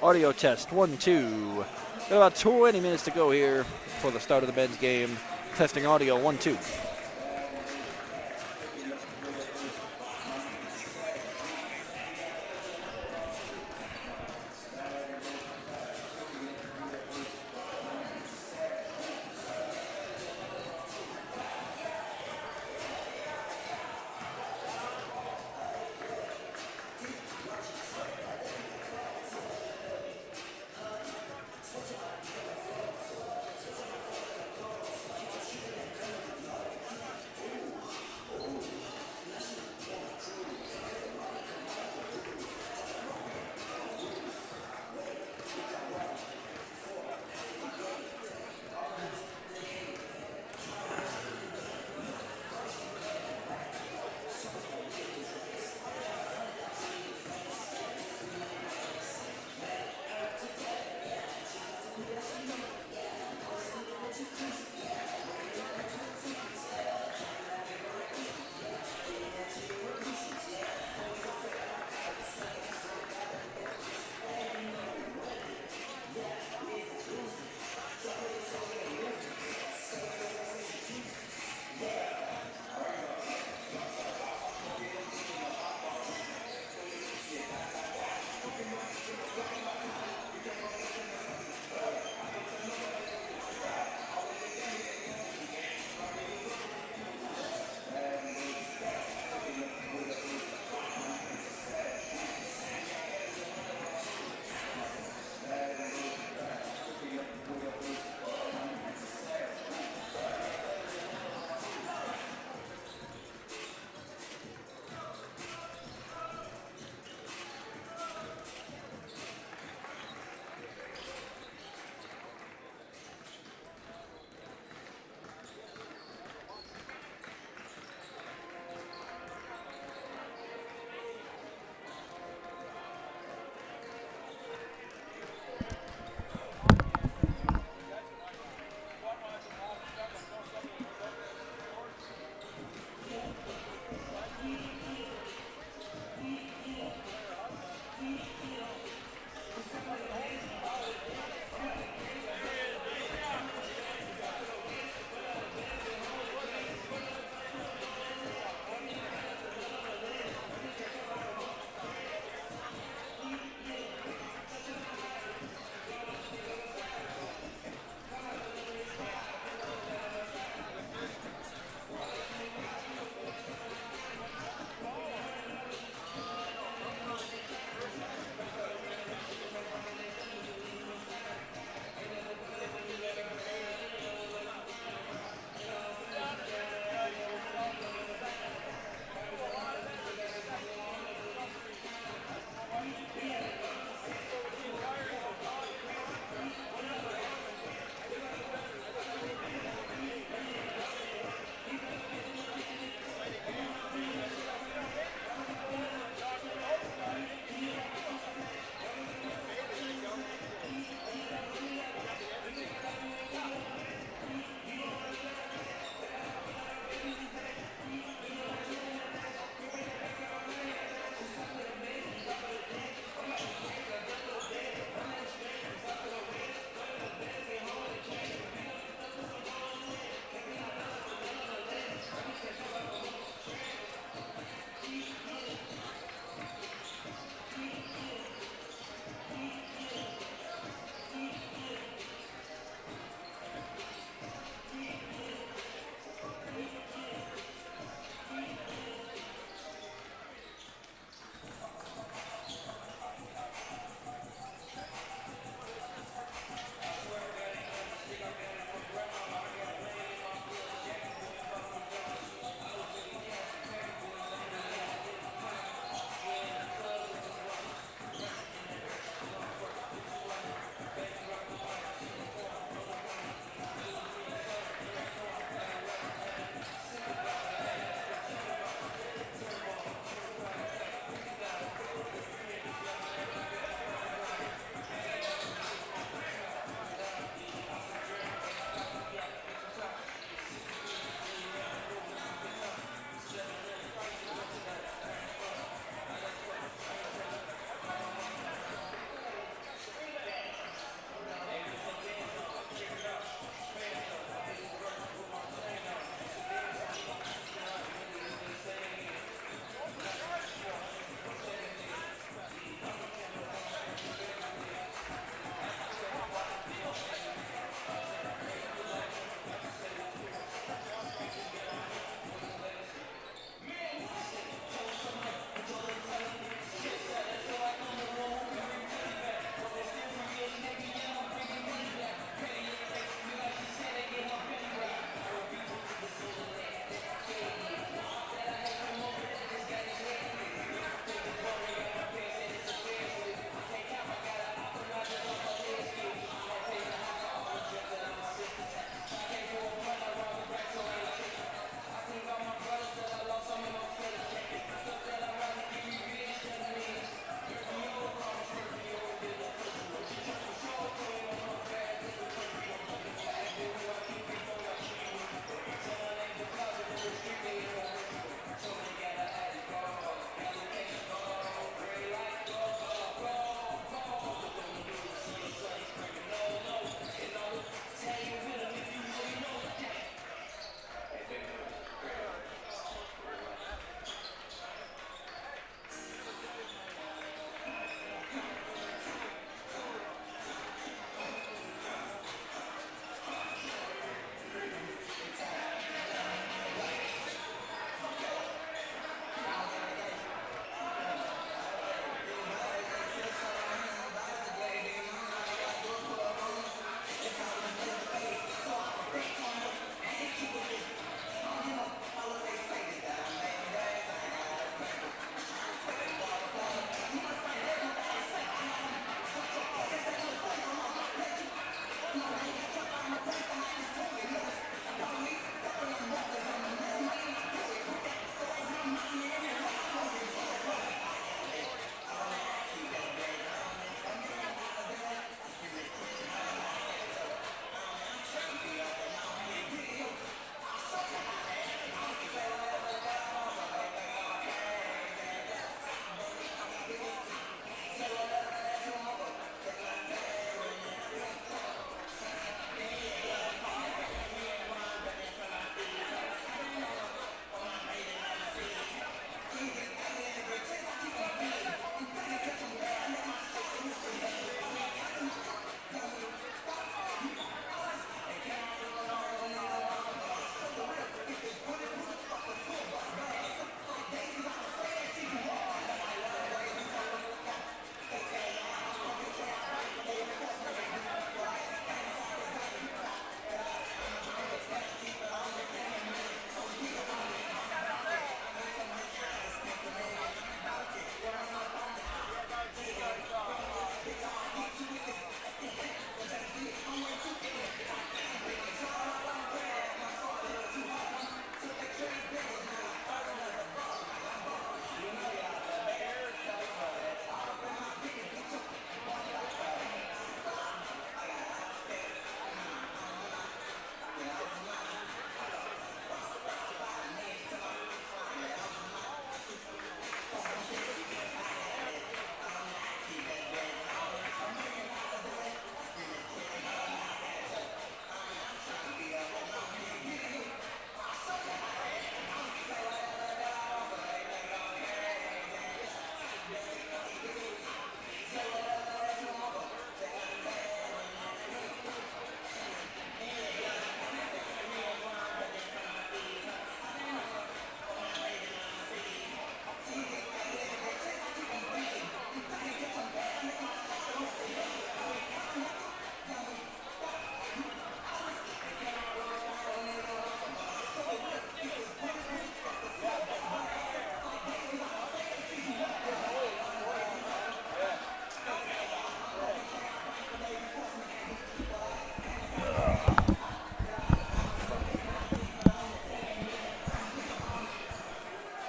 Audio test, 1, 2. Got about 20 minutes to go here for the start of the men's game. Testing audio, 1, 2.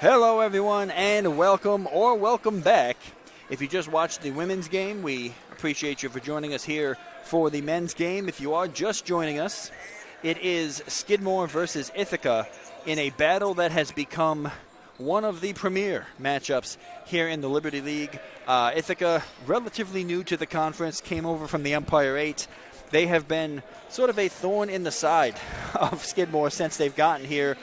Hello, everyone, and welcome or welcome back. If you just watched the women's game, we appreciate you for joining us here for the men's game. If you are just joining us, it is Skidmore versus Ithaca in a battle that has become one of the premier matchups here in the Liberty League. Ithaca, relatively new to the conference, came over from the Empire 8. They have been sort of a thorn in the side of Skidmore since they've gotten here.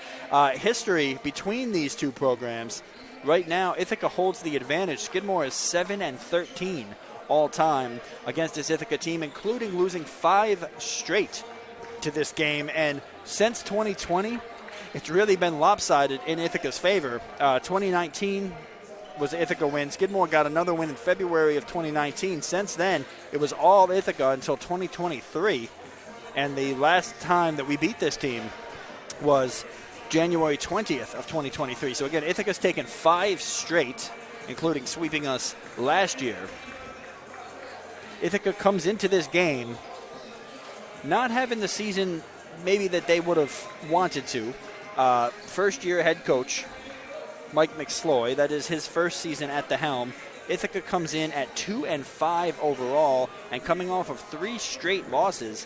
History between these two programs, right now, Ithaca holds the advantage. Skidmore is 7-13 all time against this Ithaca team, including losing 5 straight to this game. And since 2020, it's really been lopsided in Ithaca's favor. 2019 was the Ithaca win. Skidmore got another win in February of 2019. Since then, it was all Ithaca until 2023. And the last time that we beat this team was January 20th of 2023. So again, Ithaca's taken 5 straight, including sweeping us last year. Ithaca comes into this game not having the season maybe that they would have wanted to. First-year head coach Mike McSloy, that is his first season at the helm. Ithaca comes in at 2-5 overall, and coming off of 3 straight losses,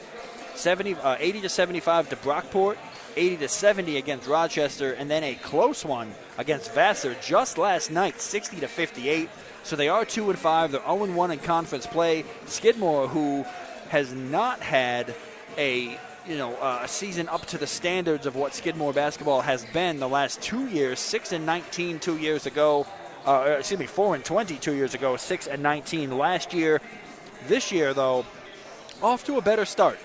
80-75 to Brockport, 80-70 against Rochester, and then a close one against Vassar just last night, 60-58. So they are 2-5. They're 0-1 in conference play. Skidmore, who has not had a season up to the standards of what Skidmore basketball has been the last 2 years, 6-19 2 years ago, 4-20 2 years ago, 6-19 last year. This year, though, off to a better start.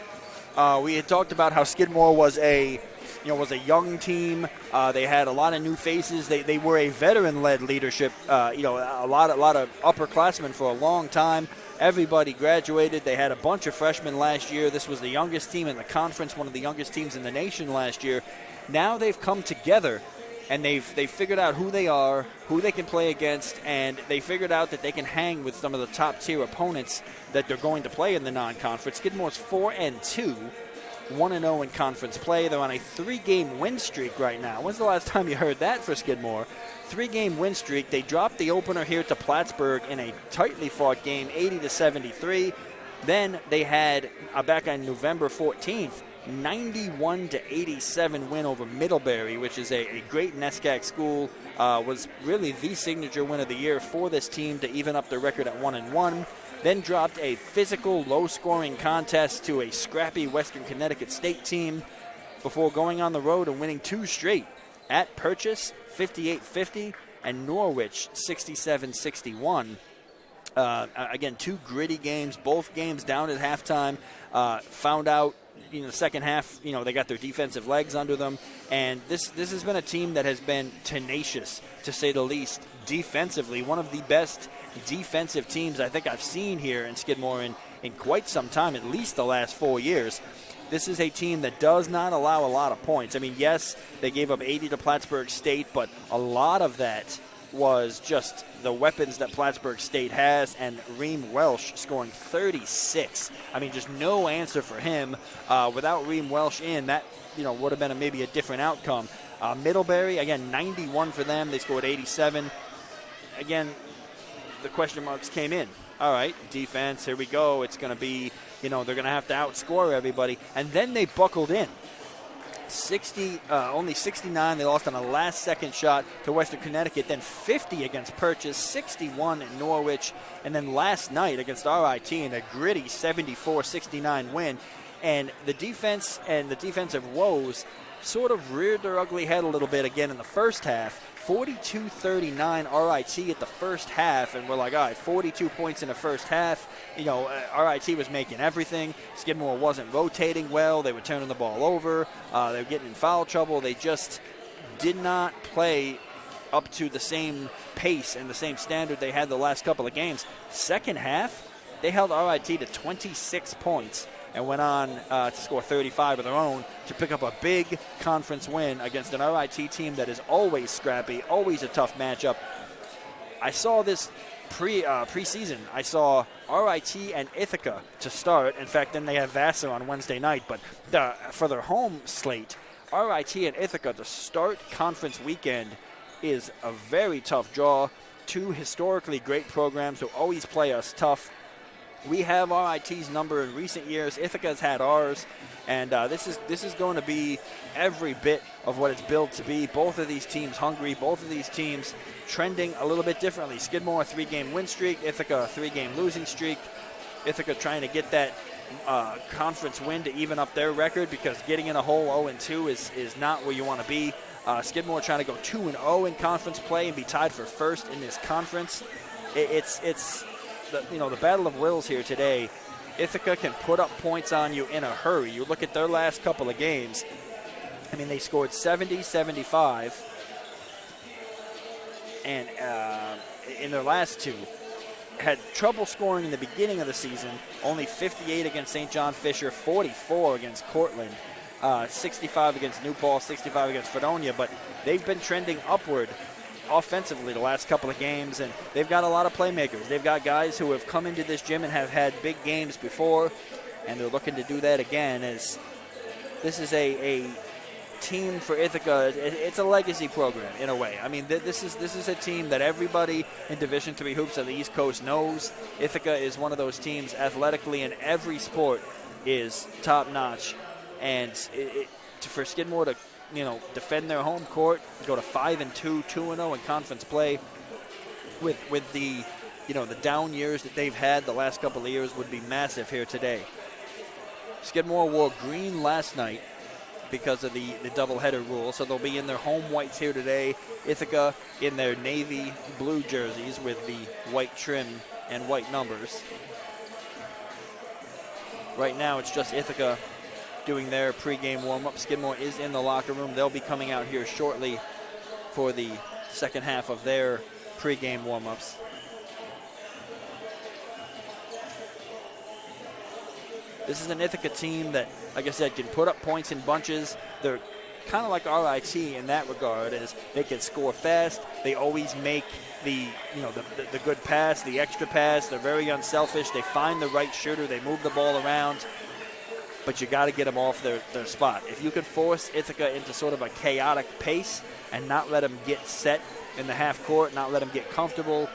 We had talked about how Skidmore was a young team. They had a lot of new faces. They were a veteran-led leadership. A lot of upperclassmen for a long time. Everybody graduated. They had a bunch of freshmen last year. This was the youngest team in the conference, one of the youngest teams in the nation last year. Now they've come together, and they've figured out who they are, who they can play against, and they figured out that they can hang with some of the top-tier opponents that they're going to play in the non-conference. Skidmore's 4-2, 1-0 in conference play. They're on a 3-game win streak right now. When's the last time you heard that for Skidmore? 3-game win streak. They dropped the opener here to Plattsburgh in a tightly fought game, 80-73. Then they had, back on November 14th, 91-87 win over Middlebury, which is a great NESCAC school. Was really the signature win of the year for this team to even up their record at 1-1. Then dropped a physical, low-scoring contest to a scrappy Western Connecticut State team before going on the road and winning 2 straight at Purchase, 58-50, and Norwich, 67-61. Again, 2 gritty games, both games down at halftime. Found out, the second half, they got their defensive legs under them. And this has been a team that has been tenacious, to say the least, defensively. One of the best defensive teams I think I've seen here in Skidmore in quite some time, at least the last 4 years. This is a team that does not allow a lot of points. I mean, yes, they gave up 80 to Plattsburgh State, but a lot of that was just the weapons that Plattsburgh State has, and Reem Welsh scoring 36. I mean, just no answer for him. Without Reem Welsh in, that would have been maybe a different outcome. Middlebury, again, 91 for them. They scored 87. Again, the question marks came in. All right, defense, here we go. It's going to be, they're going to have to outscore everybody. And then they buckled in. Only 69. They lost on a last-second shot to Western Connecticut, then 50 against Purchase, 61 in Norwich, and then last night against RIT in a gritty 74-69 win. And the defense and the defensive woes sort of reared their ugly head a little bit again in the first half. 42-39 RIT at the first half, and we're like, all right, 42 points in the first half. RIT was making everything. Skidmore wasn't rotating well. They were turning the ball over. They were getting in foul trouble. They just did not play up to the same pace and the same standard they had the last couple of games. Second half, they held RIT to 26 points and went on to score 35 of their own to pick up a big conference win against an RIT team that is always scrappy, always a tough matchup. I saw this preseason. I saw RIT and Ithaca to start. In fact, then they have Vassar on Wednesday night. But for their home slate, RIT and Ithaca to start conference weekend is a very tough draw. Two historically great programs who always play us tough. We have RIT's number in recent years. Ithaca's had ours, and this is going to be every bit of what it's built to be. Both of these teams hungry. Both of these teams trending a little bit differently. Skidmore, a 3-game win streak. Ithaca, a 3-game losing streak. Ithaca trying to get that conference win to even up their record, because getting in a hole 0-2 is not where you want to be. Skidmore trying to go 2-0 in conference play and be tied for first in this conference. It's the battle of wills here today. Ithaca can put up points on you in a hurry. You look at their last couple of games. I mean, they scored 70, 75, and in their last two. Had trouble scoring in the beginning of the season. Only 58 against St. John Fisher, 44 against Cortland, 65 against New Paltz, 65 against Fredonia. But they've been trending upward offensively the last couple of games, and they've got a lot of playmakers. They've got guys who have come into this gym and have had big games before, and they're looking to do that again. As this is a team for Ithaca. It's a legacy program in a way. I mean, this is a team that everybody in Division III hoops on the East Coast knows. Ithaca is one of those teams athletically in every sport is top notch, and for Skidmore to defend their home court, go to 5-2, 2-0 in conference play, with the the down years that they've had the last couple of years, would be massive here today. Skidmore wore green last night because of the doubleheader rule, so they'll be in their home whites here today. Ithaca in their navy blue jerseys with the white trim and white numbers. Right now it's just Ithaca doing their pregame warm-up. Skidmore is in the locker room. They'll be coming out here shortly for the second half of their pregame warm-ups. This is an Ithaca team that, like I said, can put up points in bunches. They're kind of like RIT in that regard, as they can score fast. They always make the good pass, the extra pass. They're very unselfish. They find the right shooter. They move the ball around. But you got to get them off their spot. If you can force Ithaca into sort of a chaotic pace and not let them get set in the half court, not let them get comfortable,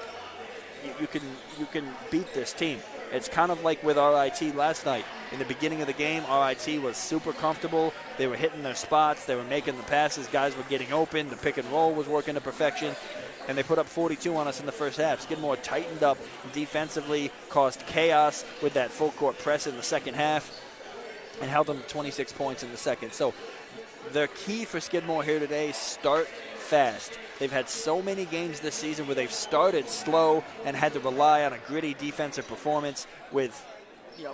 you can beat this team. It's kind of like with RIT last night. In the beginning of the game, RIT was super comfortable. They were hitting their spots. They were making the passes. Guys were getting open. The pick and roll was working to perfection. And they put up 42 on us in the first half. Skidmore tightened up defensively, caused chaos with that full court press in the second half, and held them to 26 points in the second. So the key for Skidmore here today, start fast. They've had so many games this season where they've started slow and had to rely on a gritty defensive performance with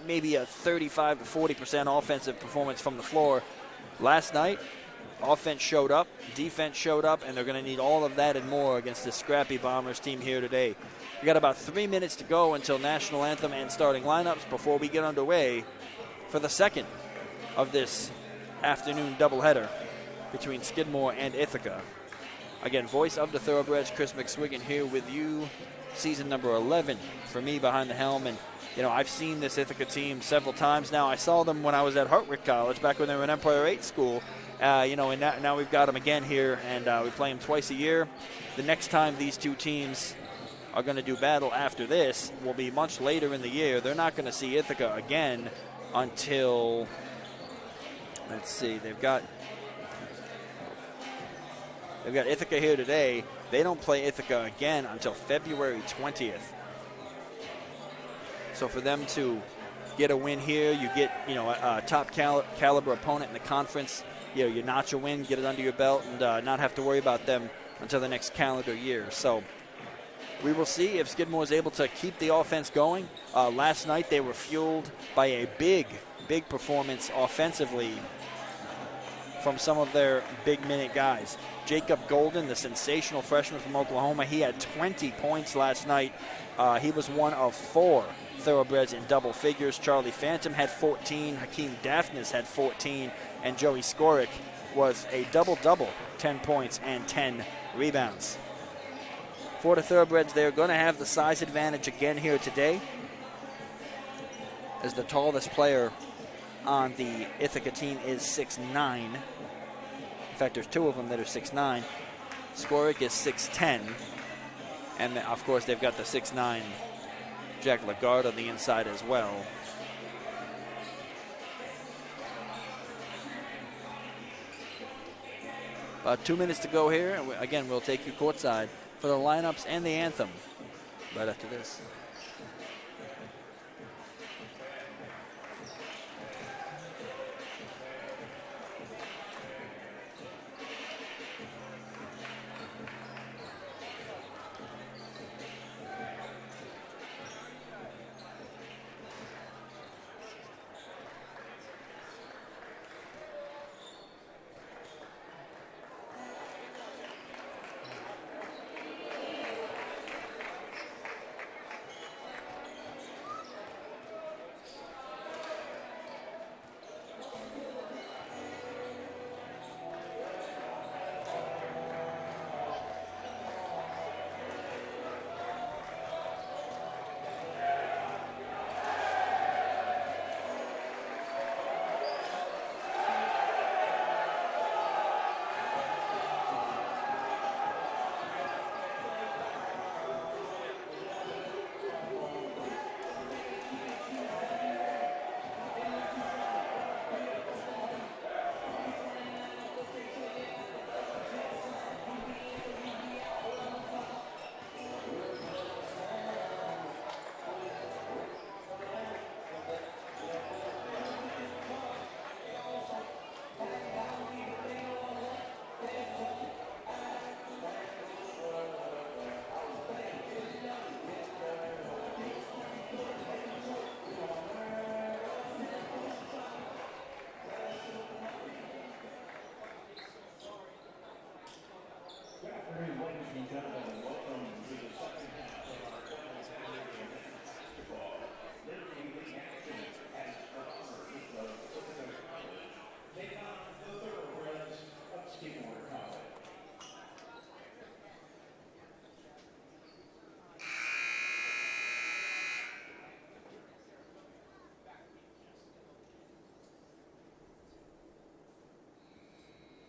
maybe a 35 to 40% offensive performance from the floor. Last night, offense showed up, defense showed up, and they're going to need all of that and more against this scrappy Bombers team here today. We got about 3 minutes to go until national anthem and starting lineups before we get underway for the second of this afternoon doubleheader between Skidmore and Ithaca. Again, voice of the Thoroughbreds, Chris McSwiggan here with you. Season number 11 for me behind the helm. And, I've seen this Ithaca team several times now. I saw them when I was at Hartwick College back when they were in Empire 8 school. And now we've got them again here, and we play them twice a year. The next time these two teams are going to do battle after this will be much later in the year. They're not going to see Ithaca again until, let's see, they've got Ithaca here today. They don't play Ithaca again until February 20th. So for them to get a win here, you get a top caliber opponent in the conference. You notch a win, get it under your belt, and not have to worry about them until the next calendar year. So we will see if Skidmore is able to keep the offense going. Last night they were fueled by a big performance offensively from some of their big-minute guys. Jacob Golden, the sensational freshman from Oklahoma, he had 20 points last night. He was one of 4 Thoroughbreds in double figures. Charlie Phantom had 14, Hakeem Daphnis had 14, and Joey Skorick was a double-double, 10 points and 10 rebounds. For the Thoroughbreds, they're going to have the size advantage again here today, as the tallest player on the Ithaca team is 6'9". In fact, there's 2 of them that are 6'9". Skoric is 6'10", and of course they've got the 6'9" Jack Lagarde on the inside as well. About 2 minutes to go here, and again we'll take you courtside for the lineups and the anthem right after this.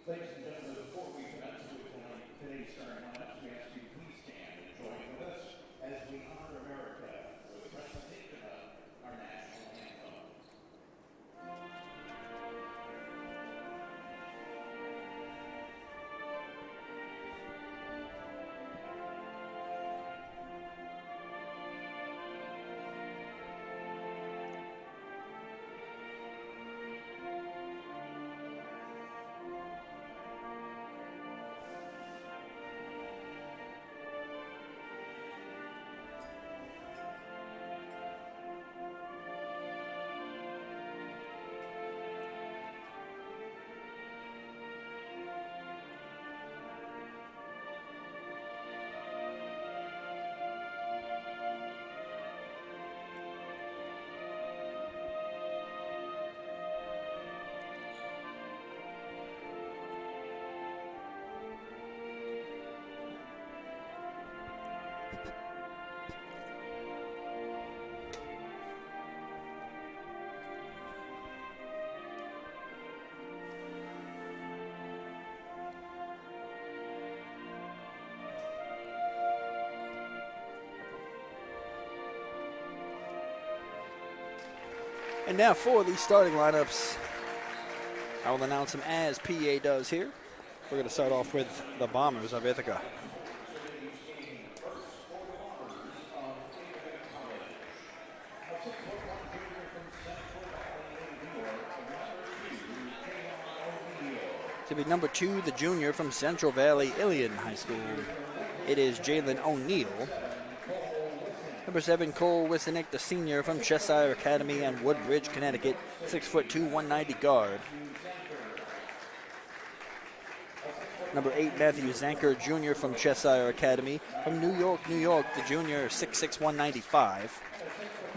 Ladies and gentlemen, before we commence with today's starting lineups, we ask you please stand and join with us as we honor America with recitation of our national anthem. And now for the starting lineups, I will announce them as PA does here. We're going to start off with the Bombers of Ithaca. To be number 2, the junior from Central Valley Ilion High School. It is Jalen O'Neill. Number 7, Cole Wisenick, the senior from Cheshire Academy and Woodbridge, Connecticut, 6'2", 190 guard. Number 8, Matthew Zanker, junior from Cheshire Academy. From New York, New York, the junior, 6'6", 195.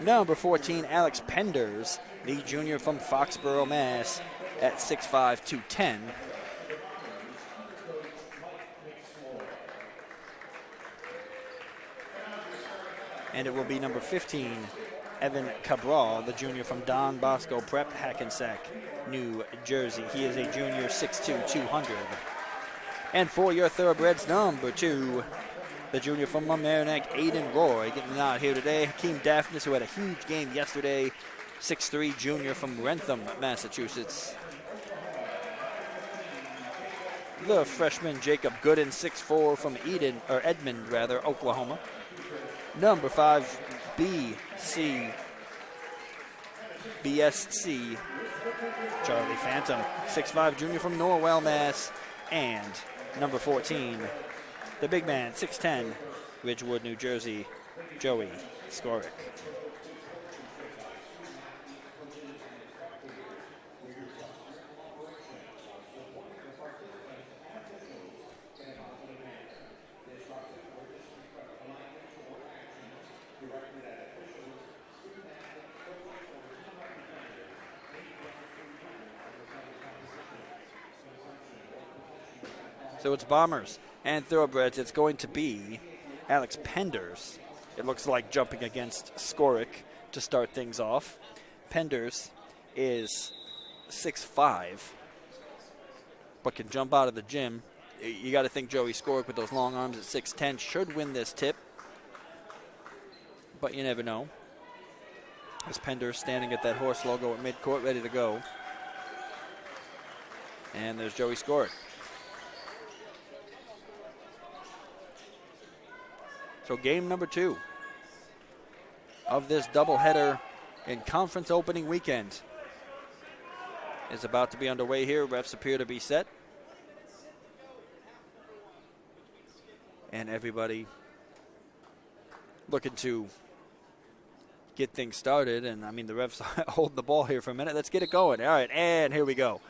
Number 14, Alex Penders, the junior from Foxborough, Mass, at 6'5", 210. And it will be number 15, Evan Cabral, the junior from Don Bosco Prep, Hackensack, New Jersey. He is a junior, 6'2", 200. And for your Thoroughbreds, number 2, the junior from Mamaroneck, Aiden Roy, getting the nod here today. Hakeem Daphnis, who had a huge game yesterday, 6'3", junior from Wrentham, Massachusetts. The freshman Jacob Gooden, 6'4", from Edmond, Oklahoma. Number 5, BSC, Charlie Phantom, 6'5", junior from Norwell, Mass. And number 14, the big man, 6'10", Ridgewood, New Jersey, Joey Skorick. So it's Bombers and Thoroughbreds. It's going to be Alex Penders. It looks like jumping against Skorick to start things off. Penders is 6'5", but can jump out of the gym. You got to think Joey Skorick with those long arms at 6'10" should win this tip, but you never know. As Penders standing at that horse logo at midcourt, ready to go. And there's Joey Skorick. So game number 2 of this doubleheader in conference opening weekend is about to be underway here. Refs appear to be set. And everybody looking to get things started. And, I mean, the refs hold the ball here for a minute. Let's get it going. All right, and here we go.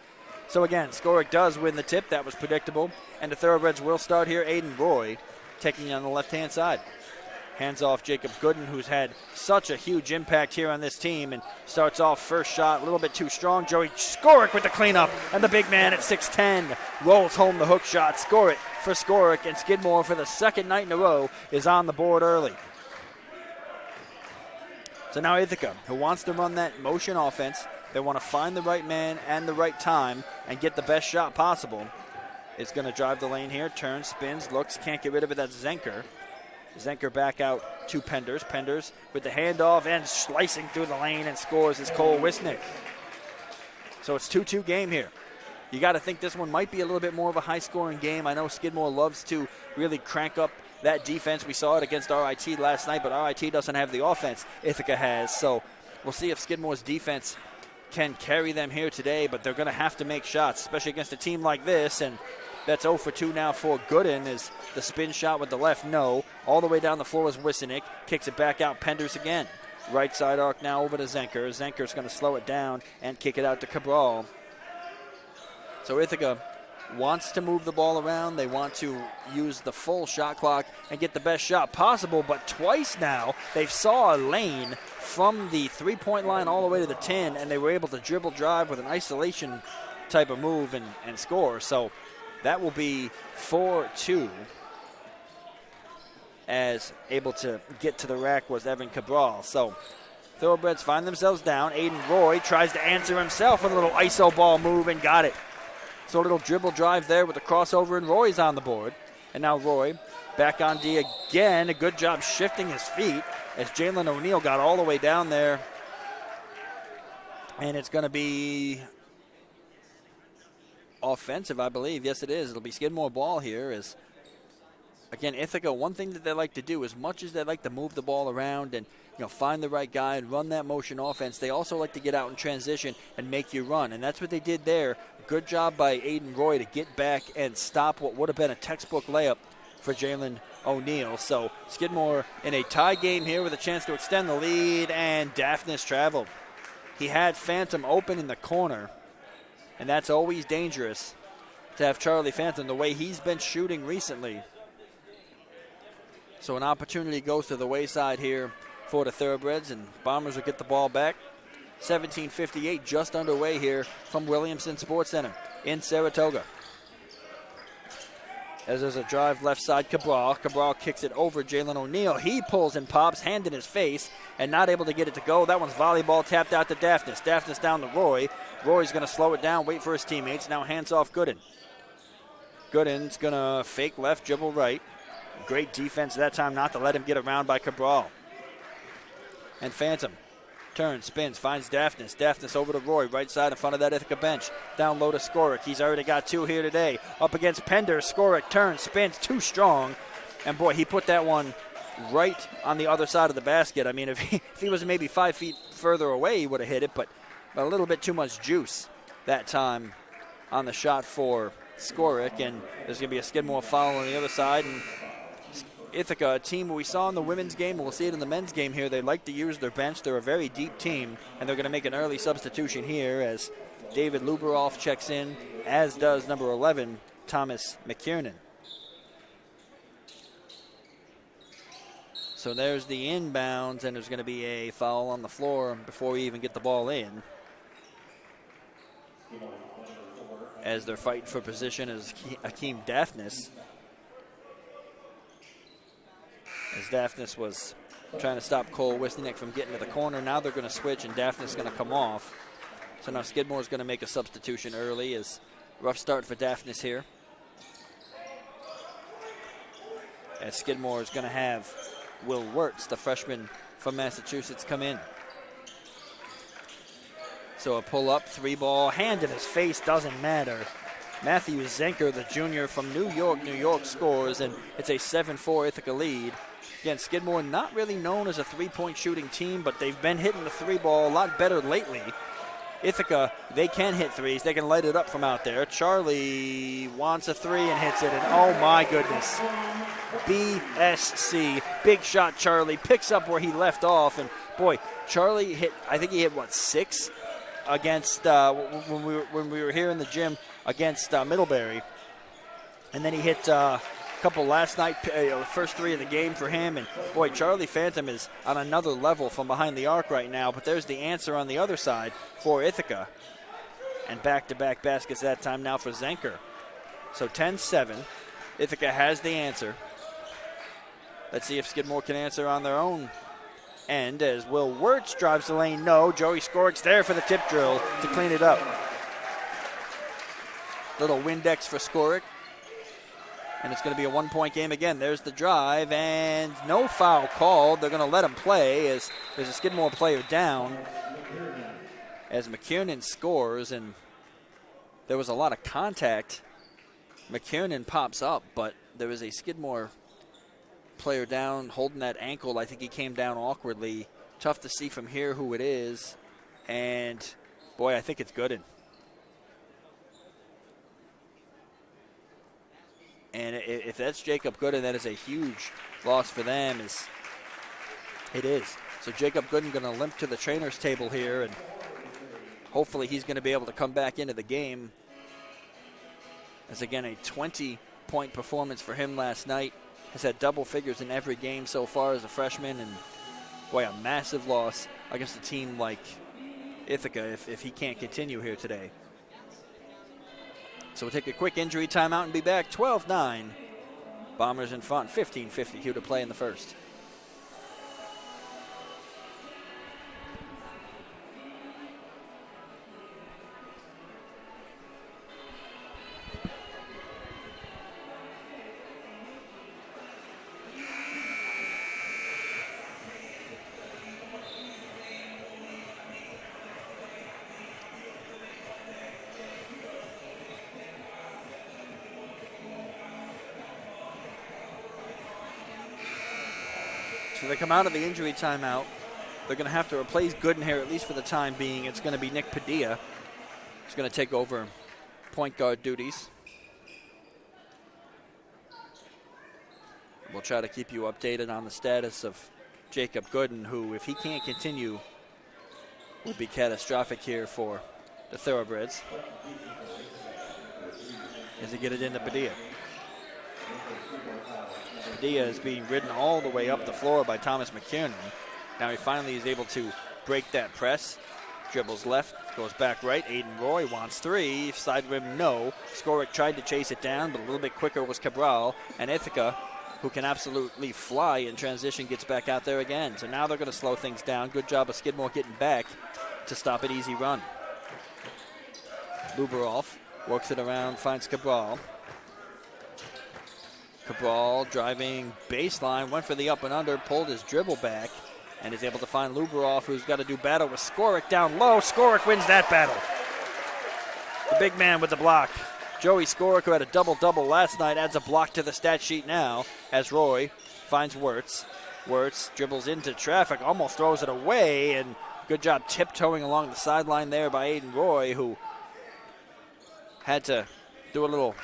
So, again, Skorick does win the tip. That was predictable. And the Thoroughbreds will start here. Aiden Roy taking on the left-hand side. Hands off Jacob Gooden, who's had such a huge impact here on this team, and starts off first shot a little bit too strong. Joey Skorick with the cleanup, and the big man at 6'10" rolls home the hook shot. Score it for Skorick, and Skidmore for the second night in a row is on the board early. So now Ithaca, who wants to run that motion offense, they want to find the right man and the right time and get the best shot possible. Is going to drive the lane here, turns, spins, looks, can't get rid of it. That's Zenker. Zenker back out to Penders. Penders with the handoff and slicing through the lane and scores is Cole Wisnick. So it's 2-2 game here. You got to think this one might be a little bit more of a high-scoring game. I know Skidmore loves to really crank up that defense. We saw it against RIT last night, but RIT doesn't have the offense Ithaca has. So we'll see if Skidmore's defense can carry them here today, but they're going to have to make shots, especially against a team like this. And that's 0 for 2 now for Gooden. Is the spin shot with the left? No. All the way down the floor is Wisnick. Kicks it back out. Penders again. Right side arc now over to Zenker. Zenker's going to slow it down and kick it out to Cabral. So Ithaca wants to move the ball around. They want to use the full shot clock and get the best shot possible, but twice now they've saw a lane from the three-point line all the way to the 10, and they were able to dribble drive with an isolation type of move and score. So that will be 4-2, as able to get to the rack was Evan Cabral. So Thoroughbreds find themselves down. Aiden Roy tries to answer himself with a little iso ball move and got it. So a little dribble drive there with a crossover, and Roy's on the board. And now Roy back on D again. A good job shifting his feet as Jalen O'Neal got all the way down there. And it's going to be offensive, I believe. Yes, it is. It'll be Skidmore ball here. As again, Ithaca, one thing that they like to do, as much as they like to move the ball around and find the right guy and run that motion offense, they also like to get out in transition and make you run. And that's what they did there. Good job by Aiden Roy to get back and stop what would have been a textbook layup for Jalen O'Neal. So Skidmore in a tie game here with a chance to extend the lead, and Daphnis traveled. He had Phantom open in the corner, and that's always dangerous to have Charlie Phantom the way he's been shooting recently. So an opportunity goes to the wayside here for the Thoroughbreds, and Bombers will get the ball back. 17:58 just underway here from Williamson Sports Center in Saratoga. As there's a drive left side, Cabral. Cabral kicks it over Jalen O'Neal. He pulls and pops, hand in his face, and not able to get it to go. That one's volleyball tapped out to Daphnis. Daphnis down to Roy. Roy's going to slow it down, wait for his teammates. Now hands off Gooden. Gooden's going to fake left, dribble right. Great defense that time not to let him get around by Cabral. And Phantom turns, spins, finds Daphnis. Daphnis over to Roy, right side in front of that Ithaca bench. Down low to Skorik. He's already got 2 here today. Up against Pender. Skorik turns, spins, too strong. And boy, he put that one right on the other side of the basket. I mean, if he was maybe 5 feet further away, he would have hit it, but a little bit too much juice that time on the shot for Skorik. And there's going to be a Skidmore foul on the other side. And Ithaca, a team we saw in the women's game, and we'll see it in the men's game here. They like to use their bench. They're a very deep team, and they're going to make an early substitution here as David Luberoff checks in, as does number 11, Thomas McKiernan. So there's the inbounds, and there's going to be a foul on the floor before we even get the ball in. As they're fighting for position is Akeem Daphnis. As Daphnis was trying to stop Cole Wisniak from getting to the corner. Now they're going to switch, and Daphnis is going to come off. So now Skidmore is going to make a substitution early. As rough start for Daphnis here. As Skidmore is going to have Will Wirtz, the freshman from Massachusetts, come in. So a pull-up, 3-ball, hand in his face, doesn't matter. Matthew Zenker, the junior from New York scores, and it's a 7-4 Ithaca lead. Again, Skidmore not really known as a 3-point shooting team, but they've been hitting the 3-ball a lot better lately. Ithaca, they can hit threes. They can light it up from out there. Charlie wants a 3 and hits it, and oh my goodness. BSC, big shot Charlie, picks up where he left off, and boy, Charlie hit, I think he hit, 6 against, when we were here in the gym against Middlebury. And then he hit a couple last night, first 3 of the game for him. And boy, Charlie Phantom is on another level from behind the arc right now. But there's the answer on the other side for Ithaca. And back-to-back baskets that time now for Zenker. So 10-7. Ithaca has the answer. Let's see if Skidmore can answer on their own end as Will Wirtz drives the lane. No, Joey Skorik's there for the tip drill to clean it up. Little Windex for Skorik. And it's going to be a 1-point game again. There's the drive, and no foul called. They're going to let him play as there's a Skidmore player down as McKiernan scores, and there was a lot of contact. McKiernan pops up, but there was a Skidmore player down holding that ankle. I think he came down awkwardly. Tough to see from here who it is. And, boy, I think it's Gooden. And if that's Jacob Gooden, that is a huge loss for them. It is. So Jacob Gooden going to limp to the trainer's table here, and hopefully he's going to be able to come back into the game. As, again, a 20-point performance for him last night. Has had double figures in every game so far as a freshman, and boy, a massive loss against a team like Ithaca if he can't continue here today. So we'll take a quick injury timeout and be back. 12-9. Bombers in front. 15:52 to play in the first. So they come out of the injury timeout. They're going to have to replace Gooden here, at least for the time being. It's going to be Nick Padilla. He's going to take over point guard duties. We'll try to keep you updated on the status of Jacob Gooden, who, if he can't continue, would be catastrophic here for the Thoroughbreds. As they get it into Padilla. Padilla is being ridden all the way up the floor by Thomas McKiernan. Now he finally is able to break that press. Dribbles left, goes back right. Aiden Roy wants 3. Side rim, no. Skorik tried to chase it down, but a little bit quicker was Cabral. And Ithaca, who can absolutely fly in transition, gets back out there again. So now they're going to slow things down. Good job of Skidmore getting back to stop an easy run. Luberoff works it around, finds Cabral. Cabral driving baseline, went for the up and under, pulled his dribble back, and is able to find Lubarov, who's got to do battle with Skoric down low. Skoric wins that battle. The big man with the block. Joey Skoric, who had a double-double last night, adds a block to the stat sheet now as Roy finds Wirtz. Wirtz dribbles into traffic, almost throws it away, and good job tiptoeing along the sideline there by Aiden Roy, who had to do a little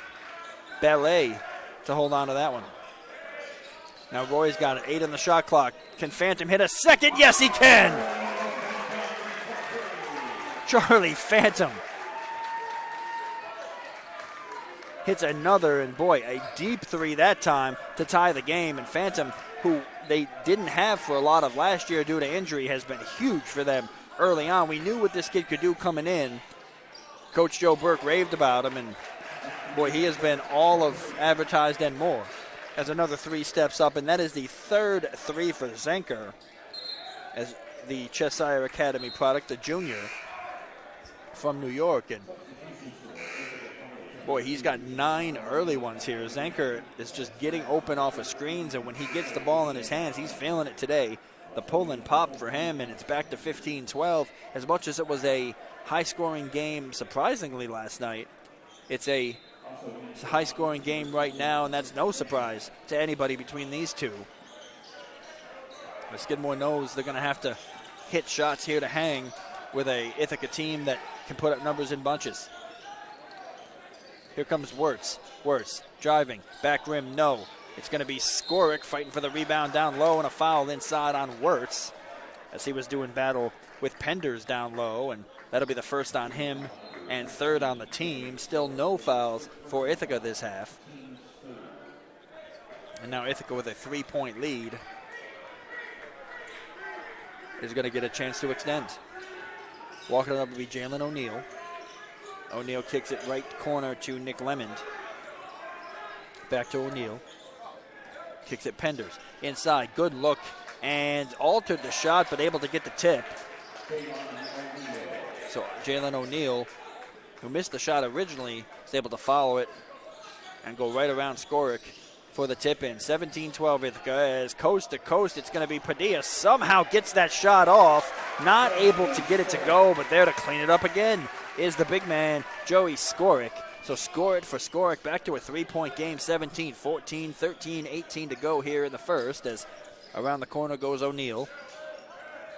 ballet to hold on to that one. Now Roy's got an 8 on the shot clock. Can Phantom hit a second? Yes, he can! Charlie Phantom hits another, and boy, a deep three that time to tie the game. And Phantom, who they didn't have for a lot of last year due to injury, has been huge for them early on. We knew what this kid could do coming in. Coach Joe Burke raved about him, and boy, he has been all of advertised and more. As another 3 steps up, and that is the 3rd 3 for Zenker, as the Cheshire Academy product, a junior from New York. And boy, he's got 9 early ones here. Zenker is just getting open off of screens, and when he gets the ball in his hands, he's feeling it today. The pull and pop for him, and it's back to 15-12. As much as it was a high-scoring game, surprisingly, last night, it's a high-scoring game right now, and that's no surprise to anybody between these two. But Skidmore knows they're going to have to hit shots here to hang with a Ithaca team that can put up numbers in bunches. Here comes Wirtz. Wirtz driving, back rim, no. It's going to be Skoric fighting for the rebound down low, and a foul inside on Wirtz as he was doing battle with Penders down low, and that'll be the first on him and 3rd on the team. Still no fouls for Ithaca this half. And now Ithaca with a 3-point lead is going to get a chance to extend. Walking it up will be Jalen O'Neal. O'Neal kicks it right corner to Nick Lemond. Back to O'Neal. Kicks it Penders. Inside, good look, and altered the shot, but able to get the tip. So Jalen O'Neal, who missed the shot originally, is able to follow it and go right around Skoric for the tip-in. 17-12 Ithaca, as coast to coast, it's going to be Padilla. Somehow gets that shot off. Not able to get it to go, but there to clean it up again is the big man, Joey Skoric. So score it for Skoric, back to a 3-point game, 17-14, 13-18 to go here in the first, as around the corner goes O'Neal.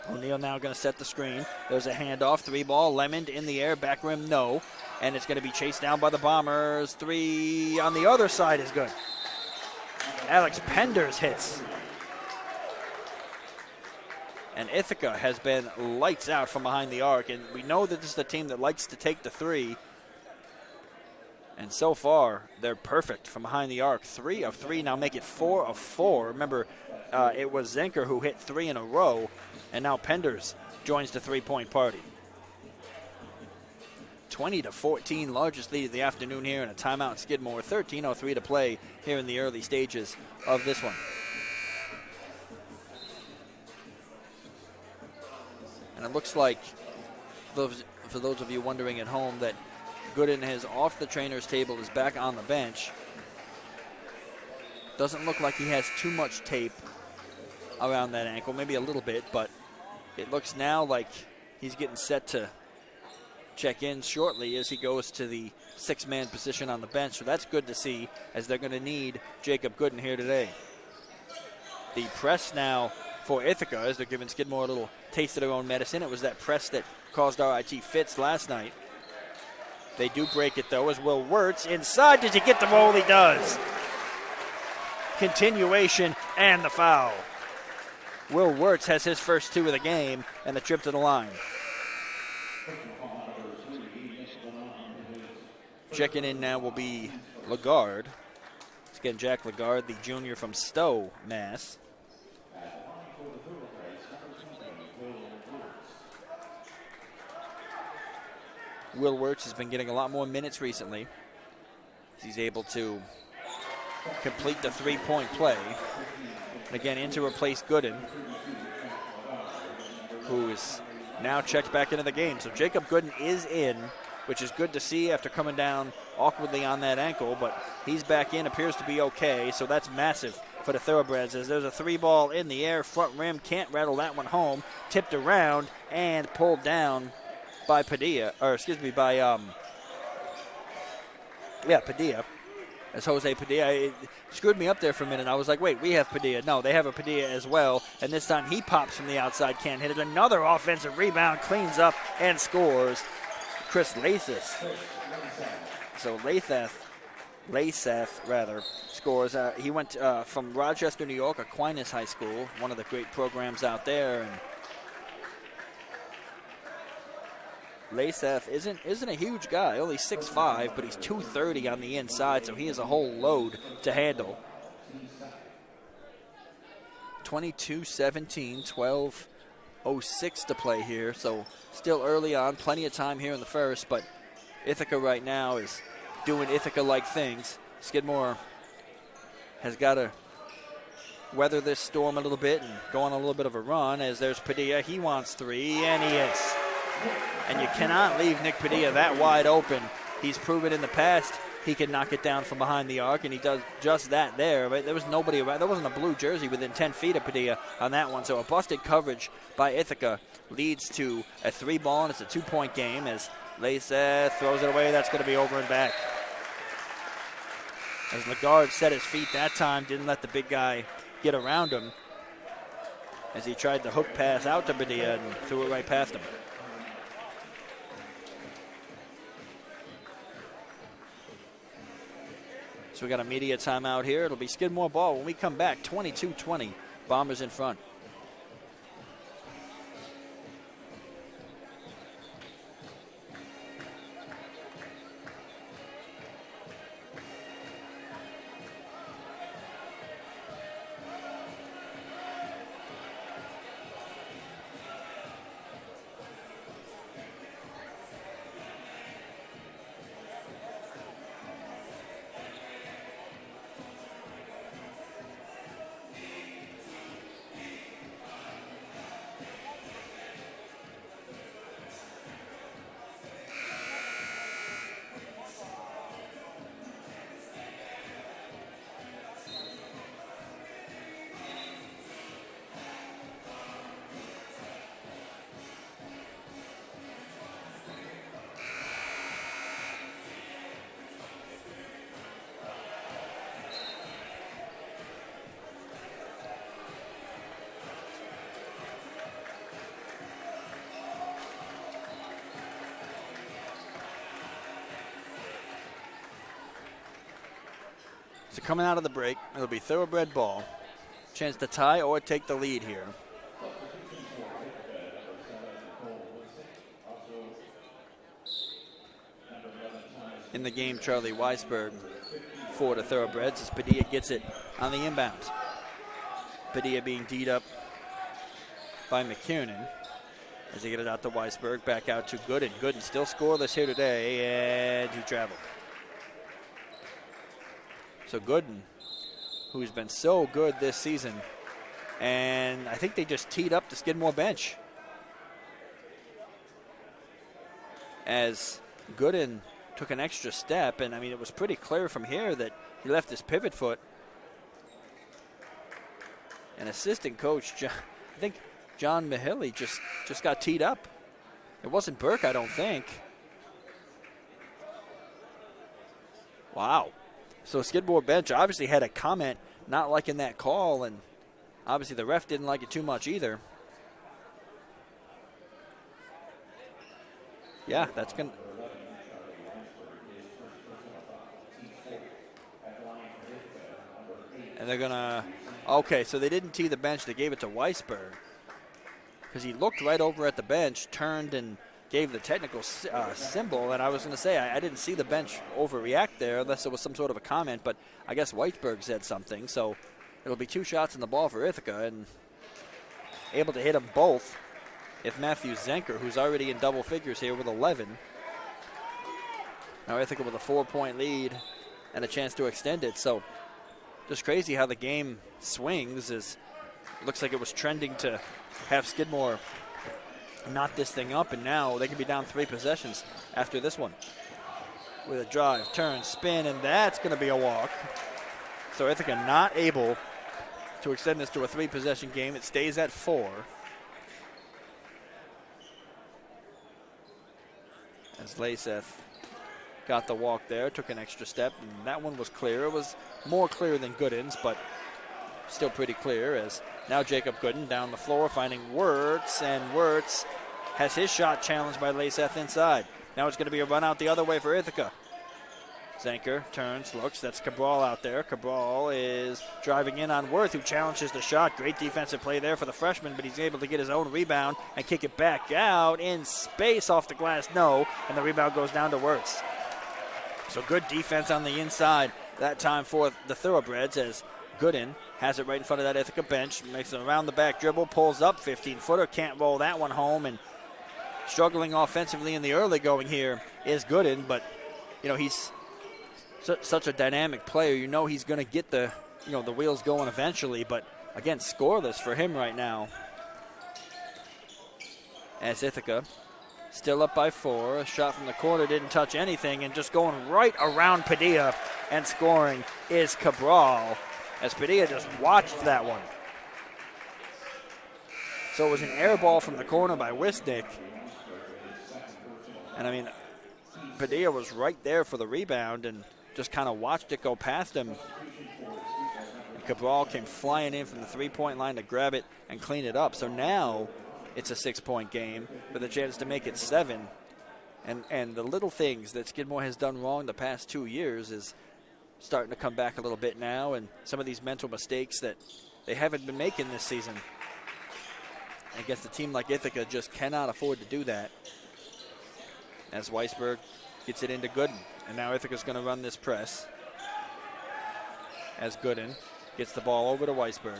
O'Neal now going to set the screen. There's a handoff, 3-ball, Lemond in the air, back rim, no. And it's going to be chased down by the Bombers. 3 on the other side is good. Alex Penders hits. And Ithaca has been lights out from behind the arc, and we know that this is a team that likes to take the 3. And so far, they're perfect from behind the arc. 3 of 3, now make it 4 of 4. Remember, it was Zenker who hit 3 in a row, and now Penders joins the 3-point party. 20-14, largest lead of the afternoon here, and a timeout Skidmore. 13:03 to play here in the early stages of this one. And it looks like, for those of you wondering at home, that Gooden is off the trainer's table, is back on the bench. Doesn't look like he has too much tape around that ankle, maybe a little bit, but it looks now like he's getting set to check in shortly as he goes to the 6-man position on the bench. So that's good to see, as they're going to need Jacob Gooden here today. The press now for Ithaca, as they're giving Skidmore a little taste of their own medicine. It was that press that caused RIT fits last night. They do break it, though, as Will Wirtz inside. Does he get the roll? He does. Continuation and the foul. Will Wirtz has his first 2 of the game and the trip to the line. Checking in now will be Lagarde. It's again Jack Lagarde, the junior from Stowe, Mass. Will Wirtz has been getting a lot more minutes recently. He's able to complete the 3-point play. And again, in to replace Gooden, who is now checked back into the game. So Jacob Gooden is in which is good to see after coming down awkwardly on that ankle. But he's back in, appears to be okay, so that's massive for the Thoroughbreds. As there's a 3-ball in the air, front rim, can't rattle that one home, tipped around and pulled down by Padilla, Padilla. As Jose Padilla, it screwed me up there for a minute. I was like, wait, we have Padilla. No, they have a Padilla as well. And this time he pops from the outside, can't hit it. Another offensive rebound, cleans up and scores. Chris Lathis. So Latheth scores. He went from Rochester, New York, Aquinas High School, one of the great programs out there. And Latheth isn't a huge guy, only 6'5", but he's 230 on the inside, so he has a whole load to handle. 22-17, 12:06 to play here, so still early on, plenty of time here in the first, but Ithaca right now is doing Ithaca-like things. Skidmore has got to weather this storm a little bit and go on a little bit of a run, as there's Padilla. He wants 3, and he hits. And you cannot leave Nick Padilla that wide open. He's proven in the past he can knock it down from behind the arc, and he does just that there. But there was nobody around. There wasn't a blue jersey within 10 feet of Padilla on that one. So a busted coverage by Ithaca leads to a 3-ball, and it's a 2-point game as Latheth throws it away. That's going to be over and back. As Lagarde set his feet that time, didn't let the big guy get around him as he tried the hook pass out to Padilla and threw it right past him. So we got a media timeout here. It'll be Skidmore ball when we come back. 22-20, Bombers in front. So coming out of the break, it'll be Thoroughbred ball. Chance to tie or take the lead here. In the game, Charlie Weisberg for the Thoroughbreds as Padilla gets it on the inbounds. Padilla being D'd up by McKiernan as they get it out to Weisberg, back out to Gooden. Gooden still scoreless here today, and he traveled. So Gooden, who's been so good this season, and I think they just teed up the Skidmore bench. As Gooden took an extra step, and I mean, it was pretty clear from here that he left his pivot foot. And assistant coach, I think John Mahilly just got teed up. It wasn't Burke, I don't think. Wow. So Skidmore bench obviously had a comment not liking that call, and obviously the ref didn't like it too much either. Yeah, that's going to... And they're going to... Okay, so they didn't tee the bench. They gave it to Weisberg because he looked right over at the bench, turned and gave the technical symbol. And I was going to say, I didn't see the bench overreact there unless it was some sort of a comment, but I guess Weisberg said something. So it'll be 2 shots in the ball for Ithaca, and able to hit them both if Matthew Zenker, who's already in double figures here with 11. Now Ithaca with a 4-point lead and a chance to extend it. So just crazy how the game swings. As looks like it was trending to have Skidmore knot this thing up, and now they can be down 3 possessions after this one. With a drive, turn, spin, and that's going to be a walk. So Ithaca not able to extend this to a 3-possession game. It stays at 4. As Layseth got the walk there, took an extra step, and that one was clear. It was more clear than Gooden's, but still pretty clear, as now Jacob Gooden down the floor finding Wirtz, and Wirtz has his shot challenged by Layseth inside. Now it's going to be a run out the other way for Ithaca. Zenker turns, looks, that's Cabral out there. Cabral is driving in on Worth, who challenges the shot. Great defensive play there for the freshman, but he's able to get his own rebound and kick it back out in space off the glass. No, and the rebound goes down to Wirtz. So good defense on the inside that time for the Thoroughbreds, as Gooden has it right in front of that Ithaca bench, makes it around the back dribble, pulls up, 15-footer, can't roll that one home, and struggling offensively in the early going here is Gooden, but you know, he's such a dynamic player. You know he's going to get the wheels going eventually, but again, scoreless for him right now. As Ithaca still up by 4. A shot from the corner didn't touch anything, and just going right around Padilla and scoring is Cabral, as Padilla just watched that one. So it was an air ball from the corner by Wisnick. And I mean, Padilla was right there for the rebound and just kind of watched it go past him. And Cabral came flying in from the 3-point line to grab it and clean it up. So now it's a 6-point game with a chance to make it 7. And the little things that Skidmore has done wrong the past 2 years is starting to come back a little bit now, and some of these mental mistakes that they haven't been making this season. Against a team like Ithaca, just cannot afford to do that. As Weisberg gets it into Gooden. And now Ithaca's going to run this press. As Gooden gets the ball over to Weisberg.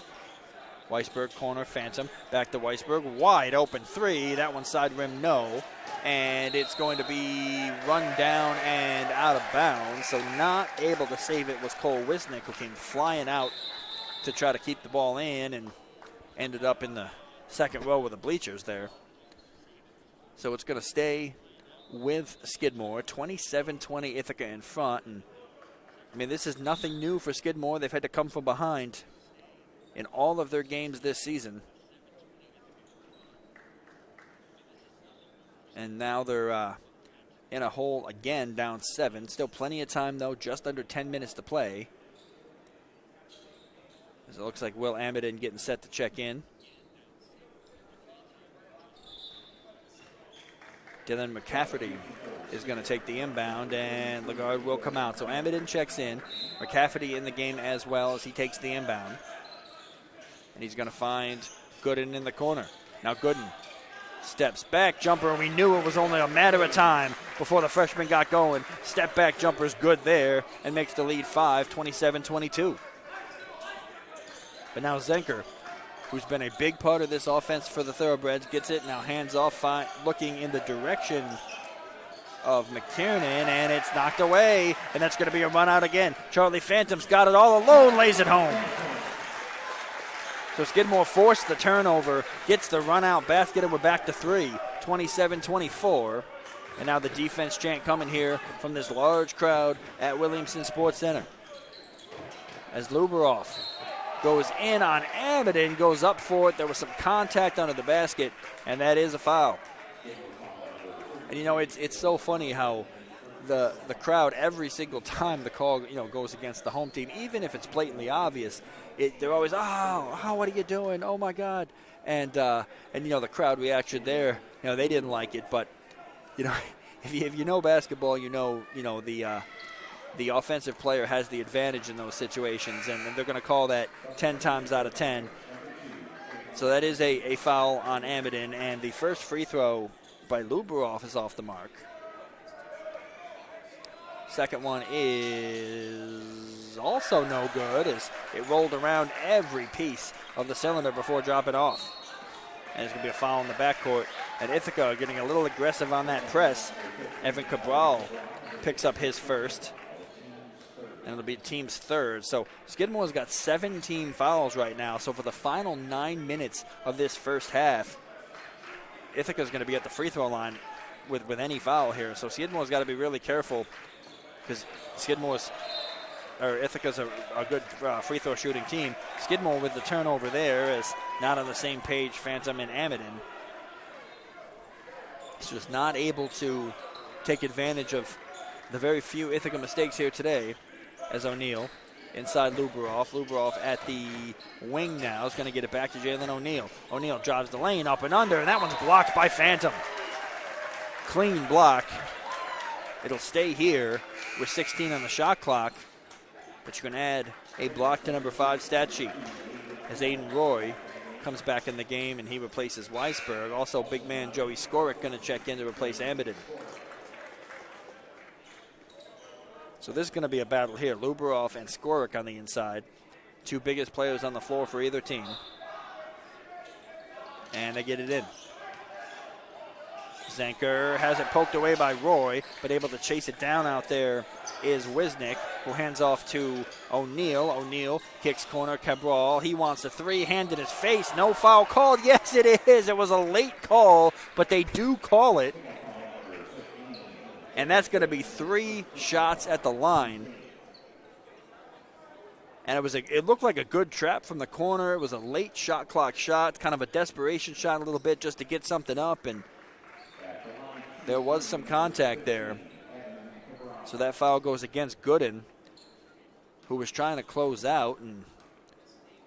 Weisberg corner, Phantom, back to Weisberg. Wide open 3. That one side rim, no. And it's going to be run down and out of bounds. So not able to save it was Cole Wisnick, who came flying out to try to keep the ball in and ended up in the second row with the bleachers there. So it's going to stay with Skidmore, 27-20 Ithaca in front. And I mean, this is nothing new for Skidmore. They've had to come from behind in all of their games this season. And now they're in a hole again, down 7. Still plenty of time, though, just under 10 minutes to play. As it looks like Will Amidon getting set to check in. Dylan McCafferty is going to take the inbound, and Lagarde will come out. So Amidon checks in. McCafferty in the game as well as he takes the inbound. And he's going to find Gooden in the corner. Now Gooden steps back jumper, and we knew it was only a matter of time before the freshman got going. Step back jumper's good there and makes the lead 5, 27-22. But now Zenker, who's been a big part of this offense for the Thoroughbreds, gets it, now hands off, looking in the direction of McKiernan, and it's knocked away, and that's going to be a run out again. Charlie Phantom's got it all alone, lays it home. So Skidmore forced the turnover, gets the run out basket, and we're back to 3, 27-24. And now the defense chant coming here from this large crowd at Williamson Sports Center. As Luberoff goes in on Amidon, goes up for it. There was some contact under the basket, and that is a foul. And, you know, it's so funny how the crowd, every single time the call, goes against the home team, even if it's blatantly obvious, they're always, oh, what are you doing? Oh, my God. And the crowd reaction there, they didn't like it. But, if you know basketball, the offensive player has the advantage in those situations, and they're going to call that 10 times out of 10. So that is a foul on Amidon, and the first free throw by Luberoff is off the mark. Second one is also no good, as it rolled around every piece of the cylinder before dropping off. And it's going to be a foul in the backcourt. And Ithaca getting a little aggressive on that press. Evan Cabral picks up his first. And it'll be team's third. So Skidmore's got 17 fouls right now. So for the final 9 minutes of this first half, Ithaca's going to be at the free throw line with any foul here. So Skidmore's got to be really careful because Ithaca's a good free throw shooting team. Skidmore with the turnover there is not on the same page, Phantom and Amadon. He's just not able to take advantage of the very few Ithaca mistakes here today as O'Neal inside Lubarov. Lubarov at the wing now is going to get it back to Jalen O'Neal. O'Neal drives the lane up and under, and that one's blocked by Phantom. Clean block. It'll stay here with 16 on the shot clock, but you can add a block to number 5 stat sheet as Aiden Roy comes back in the game and he replaces Weisberg. Also, big man Joey Skorick going to check in to replace Amadon. So this is going to be a battle here. Lubarov and Skorick on the inside. 2 biggest players on the floor for either team. And they get it in. Zanker has it poked away by Roy, but able to chase it down out there is Wisnick, who hands off to O'Neal. O'Neal kicks corner, Cabral. He wants a 3, hand in his face. No foul called. Yes, it is. It was a late call, but they do call it. And that's going to be 3 shots at the line. And it looked like a good trap from the corner. It was a late shot clock shot, kind of a desperation shot a little bit just to get something up, and there was some contact there. So that foul goes against Gooden, who was trying to close out, and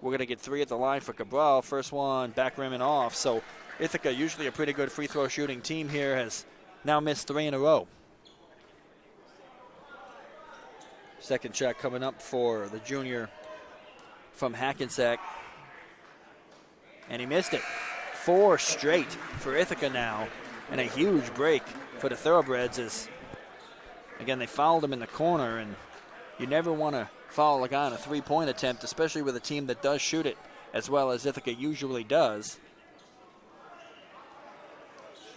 we're going to get 3 at the line for Cabral. First one, back rim and off. So Ithaca, usually a pretty good free throw shooting team here, has now missed 3 in a row. Second shot coming up for the junior from Hackensack. And he missed it. 4 straight for Ithaca now. And a huge break for the Thoroughbreds as, again, they fouled him in the corner. And you never want to foul a guy on a 3-point attempt, especially with a team that does shoot it as well as Ithaca usually does.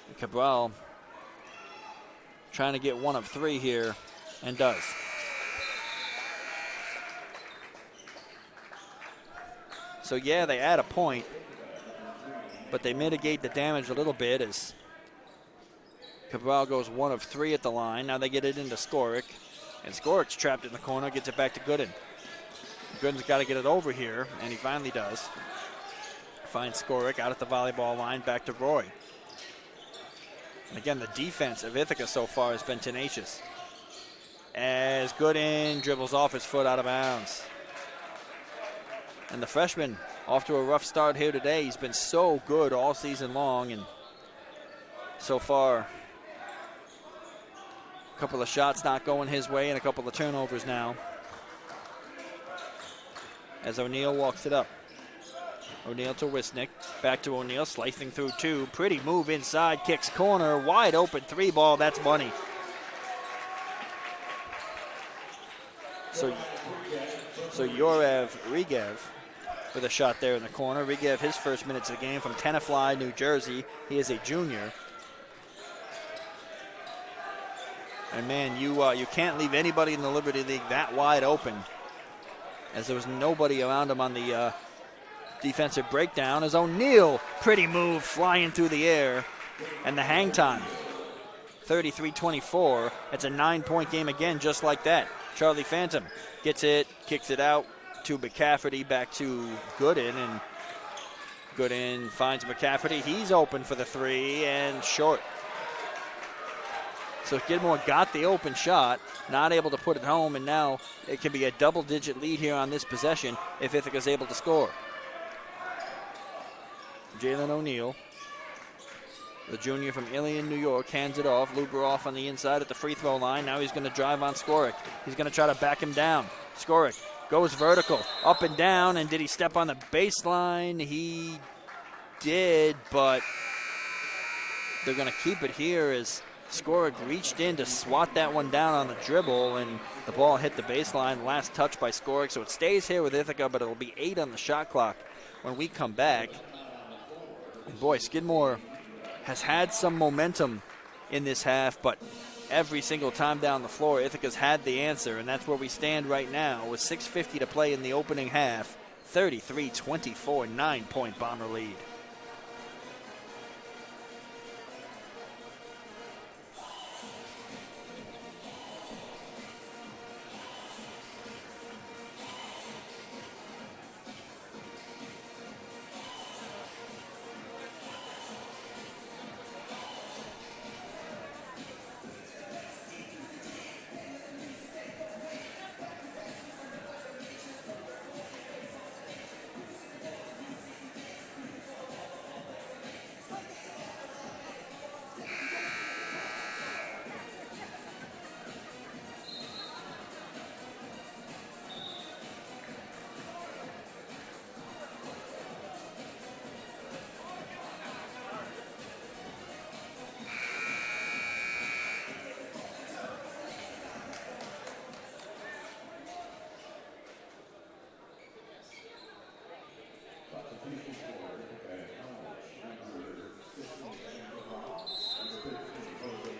And Cabral trying to get 1 of 3 here, and does. So, yeah, they add a point, but they mitigate the damage a little bit as Cabral goes 1 of 3 at the line. Now they get it into Skorick, and Skorick's trapped in the corner, gets it back to Gooden. Gooden's got to get it over here, and he finally does. Finds Skorick out at the volleyball line, back to Roy. And again, the defense of Ithaca so far has been tenacious. As Gooden dribbles off his foot out of bounds. And the freshman off to a rough start here today. He's been so good all season long, and so far a couple of shots not going his way and a couple of turnovers now. As O'Neal walks it up. O'Neal to Wisnick. Back to O'Neal, slicing through 2. Pretty move inside, kicks corner. Wide open 3 ball, that's money. So Yorav Regev with a shot there in the corner. Regev, his first minutes of the game from Tenafly, New Jersey. He is a junior. And, man, you can't leave anybody in the Liberty League that wide open, as there was nobody around him on the defensive breakdown. As O'Neal, pretty move, flying through the air. And the hang time, 33-24. It's a 9-point game again, just like that. Charlie Phantom gets it, kicks it out to McCafferty, back to Gooden, and Gooden finds McCafferty. He's open for the 3 and short. So Skidmore got the open shot, not able to put it home, and now it can be a double-digit lead here on this possession if Ithaca's able to score. Jalen O'Neal, the junior from Ilion, New York, hands it off. Lubarov on the inside at the free throw line. Now he's going to drive on Skorick. He's going to try to back him down. Skorick goes vertical, up and down, and did he step on the baseline? He did, but they're going to keep it here as Skorick reached in to swat that one down on the dribble, and the ball hit the baseline. Last touch by Skorick, so it stays here with Ithaca, but it'll be 8 on the shot clock when we come back. And boy, Skidmore has had some momentum in this half, but every single time down the floor, Ithaca's had the answer, and that's where we stand right now with 6:50 to play in the opening half. 33-24, 9-point Bomber lead.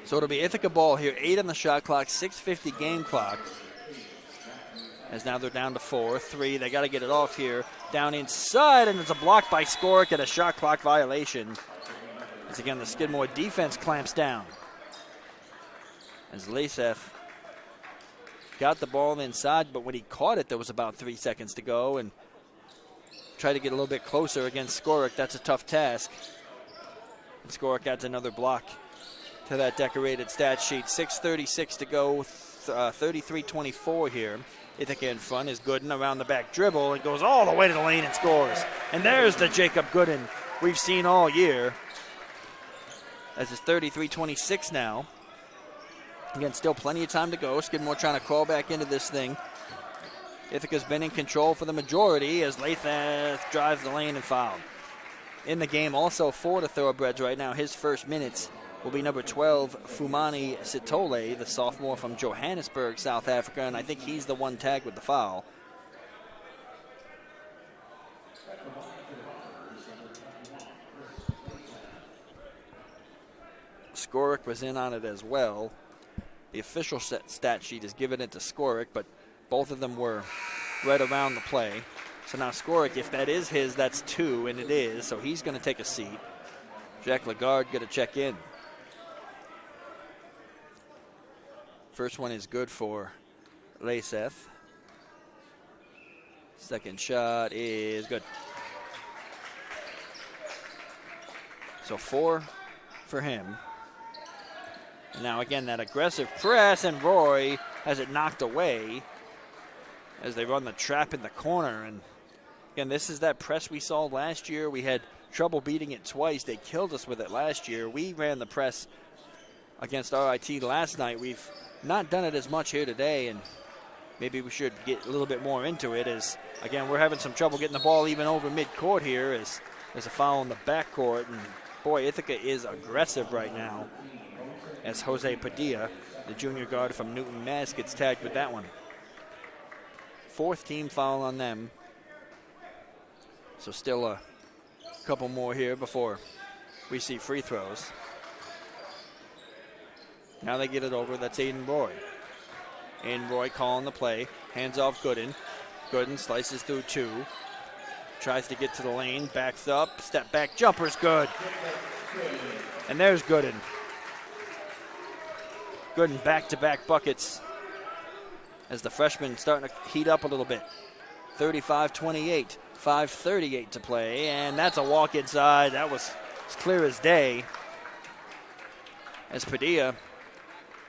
So it'll be Ithaca ball here, 8 on the shot clock, 6:50 game clock. As now they're down to 4-3. They got to get it off here. Down inside, and it's a block by Skoric and a shot clock violation. As again, the Skidmore defense clamps down. As Lacef got the ball inside, but when he caught it, there was about 3 seconds to go, and tried to get a little bit closer against Skoric. That's a tough task. And Skoric adds another block to that decorated stat sheet. 6:36 to go, 33-24 here. Ithaca in front is Gooden around the back dribble and goes all the way to the lane and scores. And there's the Jacob Gooden we've seen all year. As it's 33-26 now. Again, still plenty of time to go. Skidmore trying to crawl back into this thing. Ithaca's been in control for the majority as Latheth drives the lane and fouled. In the game also for the Thoroughbreds right now, his first minutes will be number 12, Fumani Sitole, the sophomore from Johannesburg, South Africa, and I think he's the one tagged with the foul. Skoric was in on it as well. The official stat sheet is giving it to Skoric, but both of them were right around the play. So now Skoric, if that is his, that's 2, and it is, so he's going to take a seat. Jack Lagarde going to check in. First one is good for Lacef. Second shot is good. So 4 for him. And now again, that aggressive press, and Roy has it knocked away as they run the trap in the corner. And again, this is that press we saw last year. We had trouble beating it twice. They killed us with it last year. We ran the press against RIT last night. We've not done it as much here today, and maybe we should get a little bit more into it, as again, we're having some trouble getting the ball even over midcourt here, as there's a foul in the backcourt. And boy, Ithaca is aggressive right now, as Jose Padilla, the junior guard from Newton, Mass, gets tagged with that one. 4th team foul on them. So still a couple more here before we see free throws. Now they get it over. That's Aiden Roy. Aiden Roy calling the play. Hands off Gooden. Gooden slices through 2. Tries to get to the lane. Backs up. Step back. Jumper's good. And there's Gooden. Gooden back-to-back buckets as the freshman starting to heat up a little bit. 35-28. 5:38 to play. And that's a walk inside. That was as clear as day. As Padilla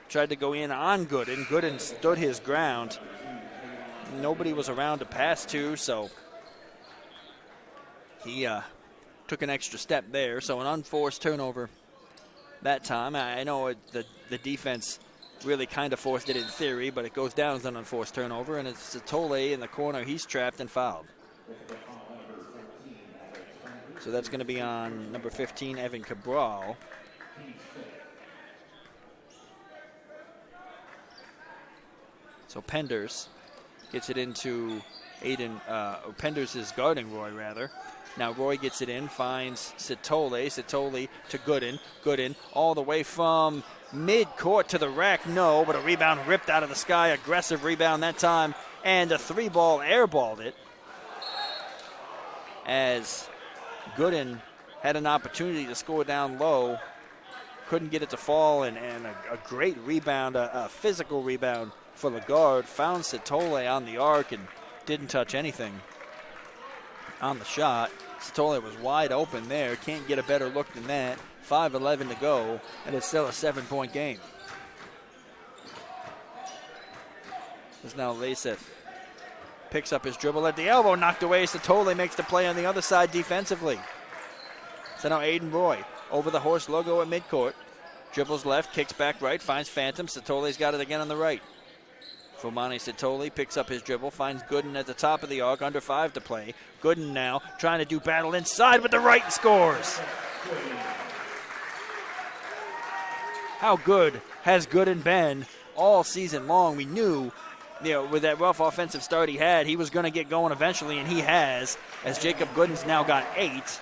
tried to go in on Gooden. Gooden stood his ground. Nobody was around to pass to, so he took an extra step there. So an unforced turnover that time. I know the defense really kind of forced it in theory, but it goes down as an unforced turnover, and it's Sitole in the corner. He's trapped and fouled. So that's going to be on number 15, Evan Cabral. So Penders gets it into Aiden, Penders is guarding Roy, rather. Now Roy gets it in, finds Sitole. Sitole to Gooden. Gooden all the way from mid-court to the rack. No, but a rebound ripped out of the sky. Aggressive rebound that time. And a 3-ball airballed it. As Gooden had an opportunity to score down low. Couldn't get it to fall, and a great rebound, a physical rebound for Lagarde. Found Sitole on the arc and didn't touch anything on the shot. Sitole was wide open there. Can't get a better look than that. 5:11 to go, and it's still a 7-point game. As now Lacef picks up his dribble at the elbow, knocked away. Sitole makes the play on the other side defensively. So now Aiden Roy over the horse logo at midcourt. Dribbles left, kicks back right, finds Phantom. Sitole's got it again on the right. Fumani Sitole picks up his dribble, finds Gooden at the top of the arc, under 5 to play. Gooden now trying to do battle inside with the right and scores. How good has Gooden been all season long? We knew with that rough offensive start he had, he was going to get going eventually, and he has, as Jacob Gooden's now got 8.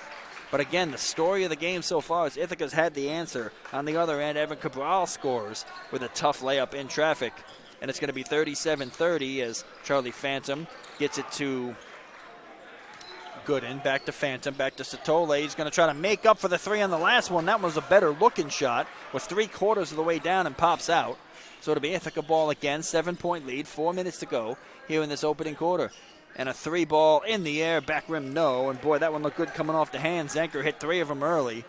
But again, the story of the game so far is Ithaca's had the answer. On the other end, Evan Cabral scores with a tough layup in traffic. And it's going to be 37-30 as Charlie Phantom gets it to Gooden. Back to Phantom, back to Satole. He's going to try to make up for the 3 on the last one. That was a better looking shot. Was 3/4 of the way down and pops out. So it'll be Ithaca ball again, 7-point lead, 4 minutes to go here in this opening quarter. And a 3 ball in the air, back rim no. And boy, that one looked good coming off the hand. Zenker hit 3 of them early.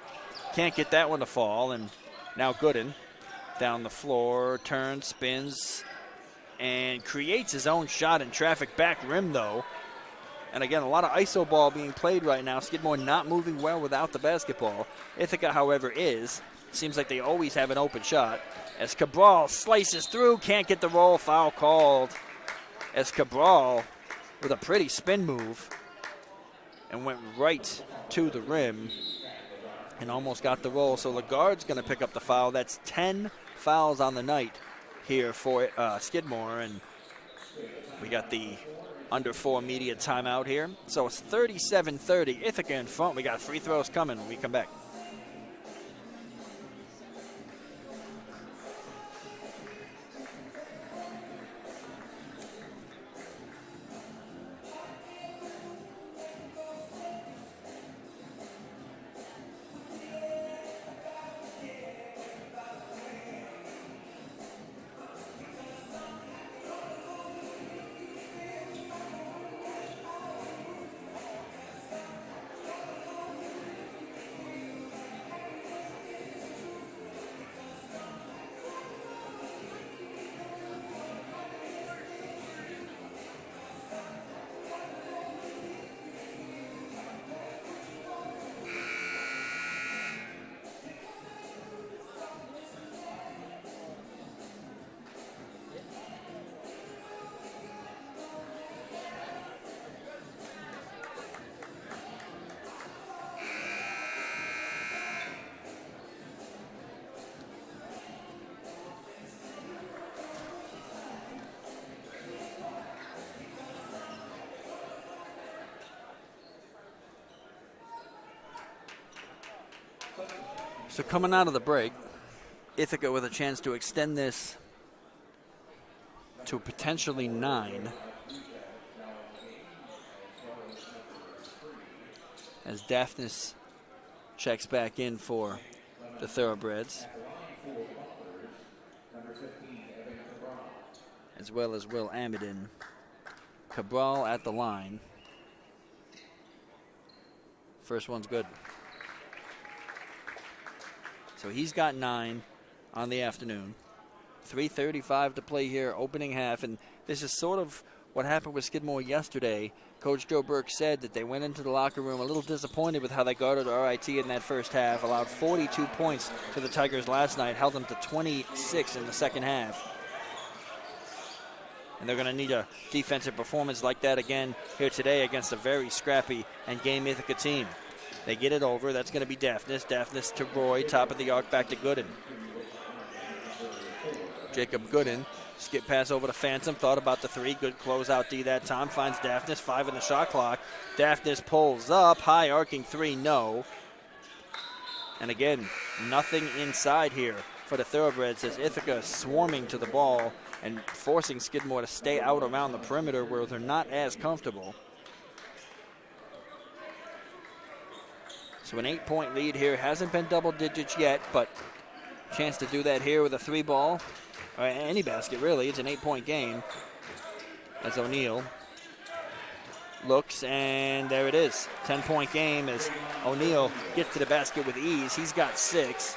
Can't get that one to fall. And now Gooden down the floor, turns, spins, and creates his own shot in traffic. Back rim though. And again, a lot of iso ball being played right now. Skidmore not moving well without the basketball. Ithaca, however, is. Seems like they always have an open shot. As Cabral slices through, can't get the roll, foul called. As Cabral with a pretty spin move and went right to the rim and almost got the roll. So Lagarde's going to pick up the foul. That's 10 fouls on the night here for Skidmore. And we got the under 4 media timeout here. So it's 37-30. Ithaca in front. We got free throws coming when we come back. So coming out of the break, Ithaca with a chance to extend this to potentially 9. As Daphnis checks back in for the Thoroughbreds, as well as Will Amidon. Cabral at the line. First one's good. So he's got 9 on the afternoon. 3:35 to play here, opening half. And this is sort of what happened with Skidmore yesterday. Coach Joe Burke said that they went into the locker room a little disappointed with how they guarded RIT in that first half. Allowed 42 points to the Tigers last night. Held them to 26 in the second half. And they're going to need a defensive performance like that again here today against a very scrappy and game Ithaca team. They get it over. That's going to be Daphnis. Daphnis to Roy. Top of the arc back to Gooden. Jacob Gooden. Skip pass over to Phantom. Thought about the 3. Good closeout D that time. Finds Daphnis. 5 in the shot clock. Daphnis pulls up. High arcing 3. No. And again, nothing inside here for the Thoroughbreds as Ithaca swarming to the ball and forcing Skidmore to stay out around the perimeter where they're not as comfortable. So an 8-point lead here. Hasn't been double digits yet, but chance to do that here with a 3 ball. Or any basket, really. It's an 8-point game. As O'Neal looks, and there it is. 10-point game as O'Neal gets to the basket with ease. He's got 6.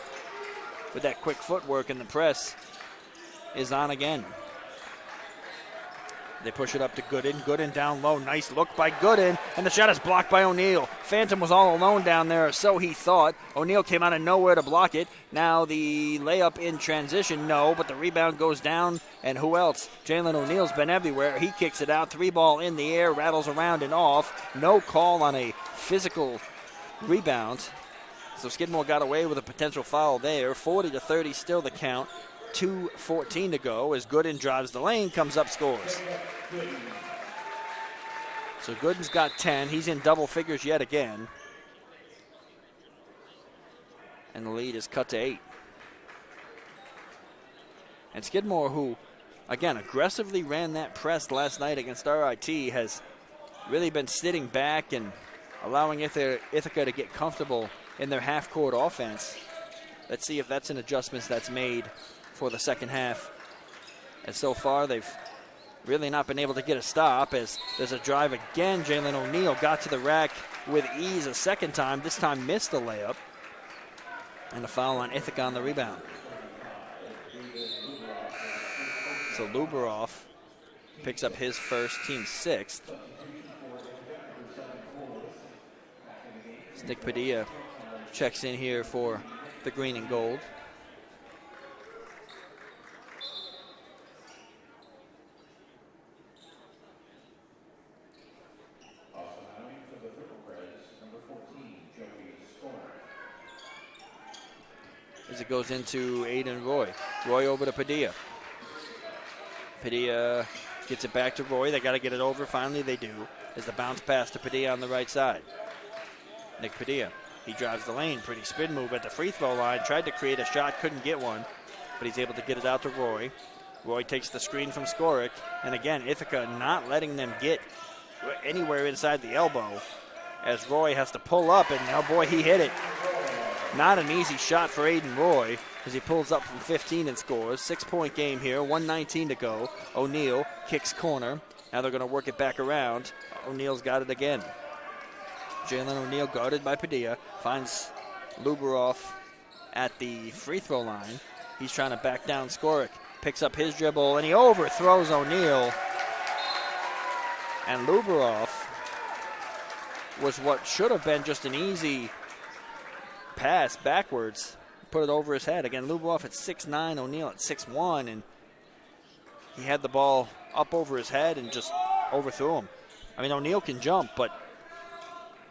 With that quick footwork, and the press is on again. They push it up to Gooden. Gooden down low. Nice look by Gooden. And the shot is blocked by O'Neal. Phantom was all alone down there, so he thought. O'Neal came out of nowhere to block it. Now the layup in transition, no, but the rebound goes down. And who else? Jalen O'Neal's been everywhere. He kicks it out. 3 ball in the air, rattles around and off. No call on a physical rebound. So Skidmore got away with a potential foul there. 40-30 still the count. 2:14 to go as Gooden drives the lane, comes up, scores. So Gooden's got 10. He's in double figures yet again. And the lead is cut to 8. And Skidmore, who, again, aggressively ran that press last night against RIT, has really been sitting back and allowing Ithaca to get comfortable in their half-court offense. Let's see if that's an adjustment that's made for the second half. And so far, they've really not been able to get a stop as there's a drive again. Jalen O'Neal got to the rack with ease a second time. This time missed the layup. And a foul on Ithaca on the rebound. So Lubarov picks up his first, team 6th. Nick Padilla checks in here for the green and gold. As it goes into Aiden Roy. Roy over to Padilla. Padilla gets it back to Roy. They got to get it over. Finally, they do. As the bounce pass to Padilla on the right side. Nick Padilla, he drives the lane. Pretty spin move at the free throw line. Tried to create a shot, couldn't get one. But he's able to get it out to Roy. Roy takes the screen from Skoric. And again, Ithaca not letting them get anywhere inside the elbow. As Roy has to pull up, and oh boy, he hit it. Not an easy shot for Aiden Roy as he pulls up from 15 and scores. 6-point game here, 1:19 to go. O'Neal kicks corner. Now they're going to work it back around. O'Neal's got it again. Jalen O'Neal guarded by Padilla. Finds Lubarov at the free throw line. He's trying to back down Skoric. Picks up his dribble, and he overthrows O'Neal. And Lubarov was what should have been just an easy pass backwards. Put it over his head. Again, Lubarov at 6'9", O'Neal at 6'1", and he had the ball up over his head and just overthrew him. I mean, O'Neal can jump, but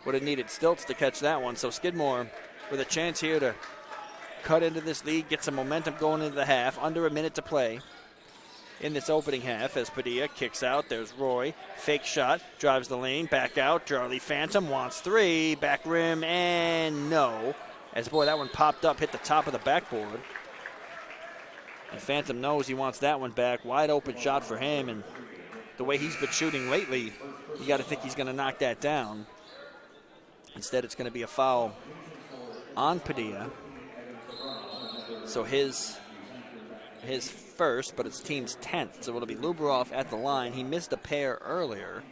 would have needed stilts to catch that one. So Skidmore with a chance here to cut into this lead, get some momentum going into the half. Under a minute to play in this opening half as Padilla kicks out. There's Roy. Fake shot. Drives the lane. Back out. Charlie Phantom wants 3. Back rim and no. As boy, that one popped up, hit the top of the backboard. And Phantom knows he wants that one back. Wide open shot for him. And the way he's been shooting lately, you got to think he's going to knock that down. Instead, it's going to be a foul on Padilla. So his first, but it's team's 10th. So it'll be Lubarov at the line. He missed a pair earlier.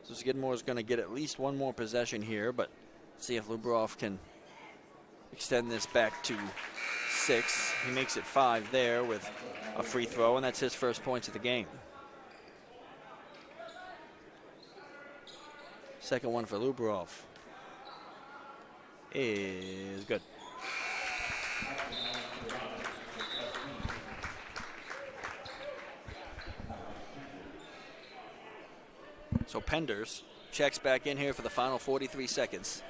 So Skidmore is going to get at least one more possession here, but see if Lubarov can extend this back to 6. He makes it 5 there with a free throw, and that's his first points of the game. Second one for Lubarov is good. So Penders checks back in here for the final 43 seconds.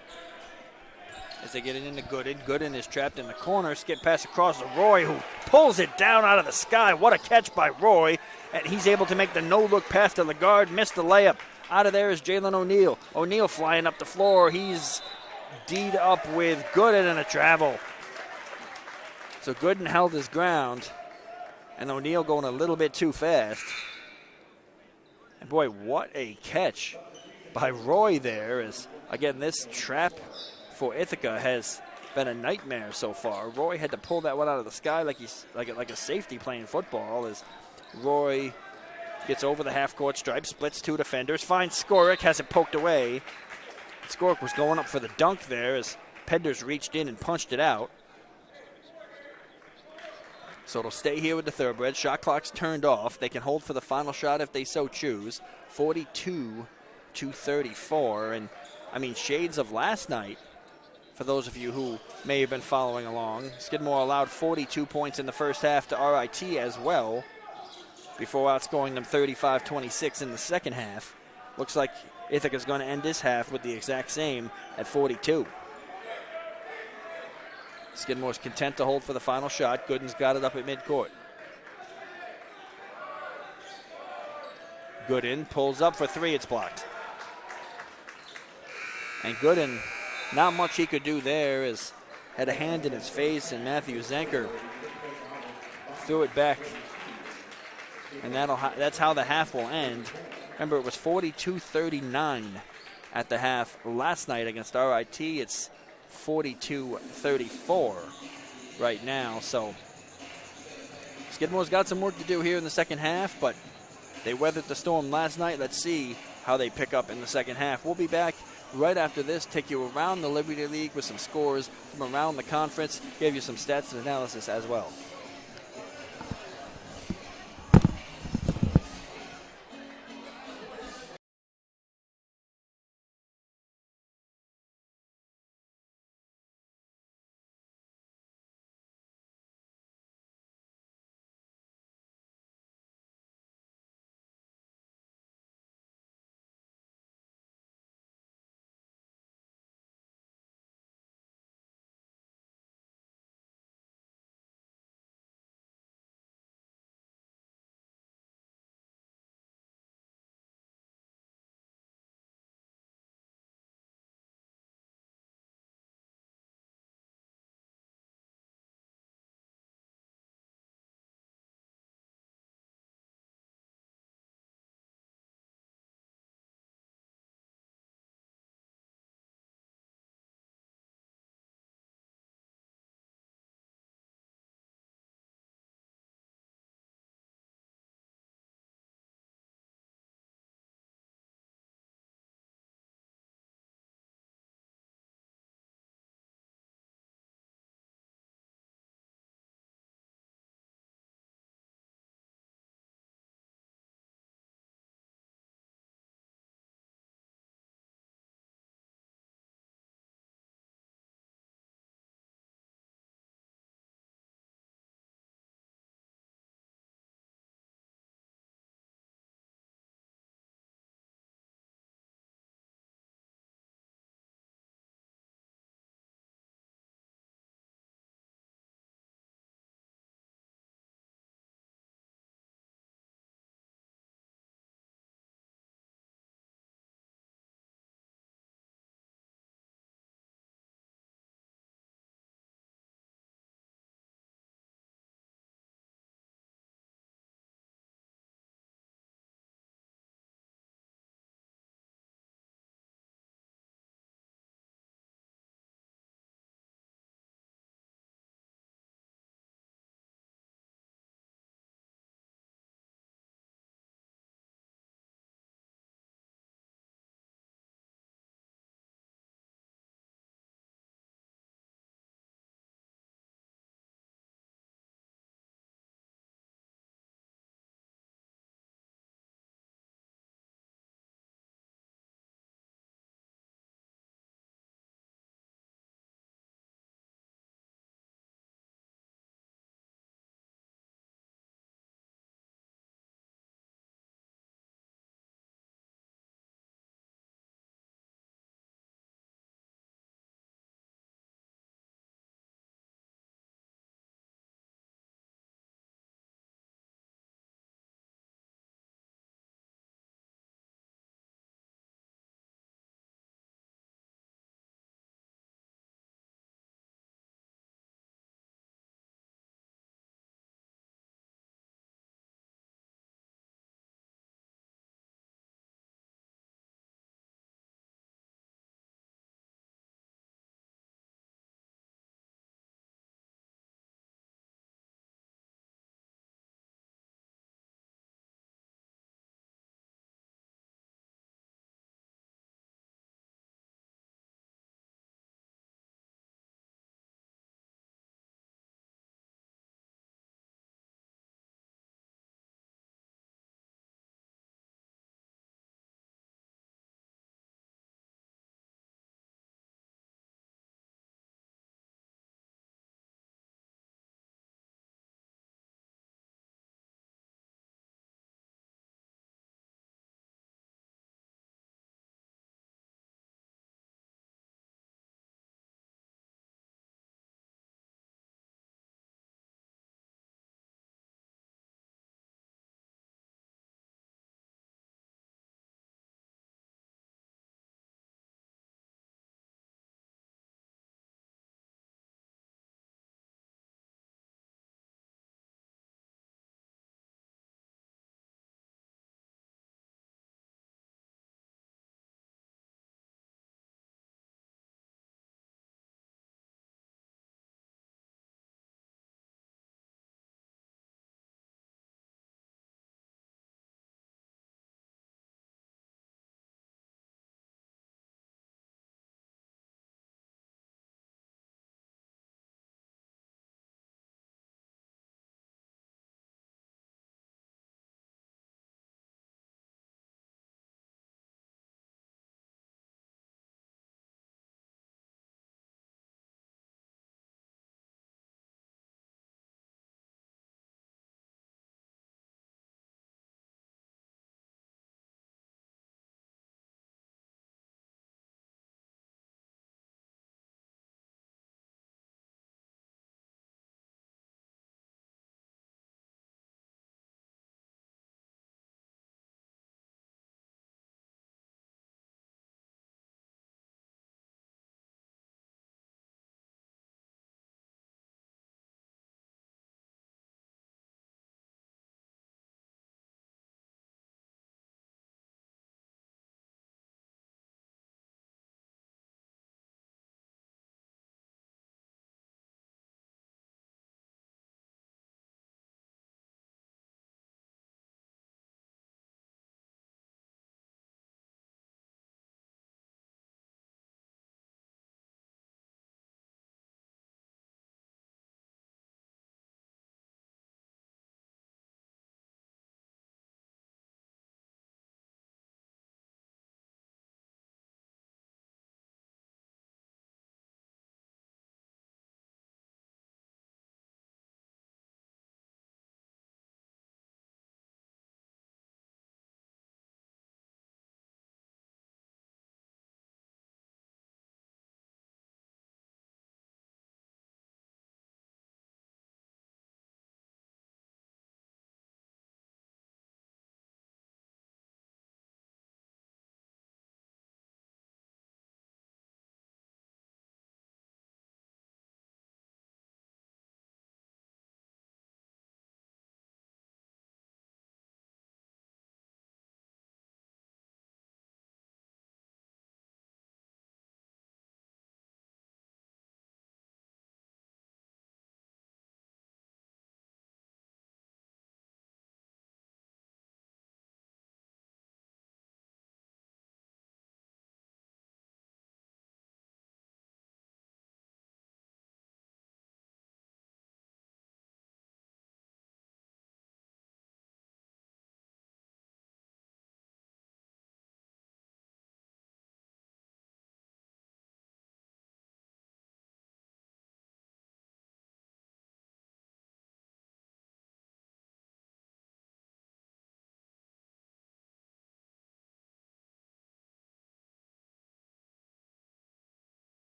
As they get it into Gooden. Gooden is trapped in the corner. Skip pass across to Roy, who pulls it down out of the sky. What a catch by Roy. And he's able to make the no-look pass to Lagarde. Missed the layup. Out of there is Jalen O'Neal. O'Neal flying up the floor. He's D'd up with Gooden and a travel. So Gooden held his ground. And O'Neal going a little bit too fast. And boy, what a catch by Roy there. As, again, this trap for Ithaca has been a nightmare so far. Roy had to pull that one out of the sky like he's like a safety playing football. As Roy gets over the half-court stripe, splits 2 defenders, finds Skoric, has it poked away. Skoric was going up for the dunk there as Penders reached in and punched it out. So it'll stay here with the thoroughbred. Shot clock's turned off. They can hold for the final shot if they so choose. 42-34. And, I mean, shades of last night for those of you who may have been following along. Skidmore allowed 42 points in the first half to RIT as well, before outscoring them 35-26 in the second half. Looks like Ithaca's going to end this half with the exact same at 42. Skidmore's content to hold for the final shot. Gooden's got it up at midcourt. Gooden pulls up for three. It's blocked. And Gooden, not much he could do there, as had a hand in his face, and Matthew Zenker threw it back. And that's how the half will end. Remember, it was 42-39 at the half last night against RIT. It's 42-34 right now. So Skidmore's got some work to do here in the second half, but they weathered the storm last night. Let's see how they pick up in the second half. We'll be back right after this, take you around the Liberty League with some scores from around the conference, give you some stats and analysis as well.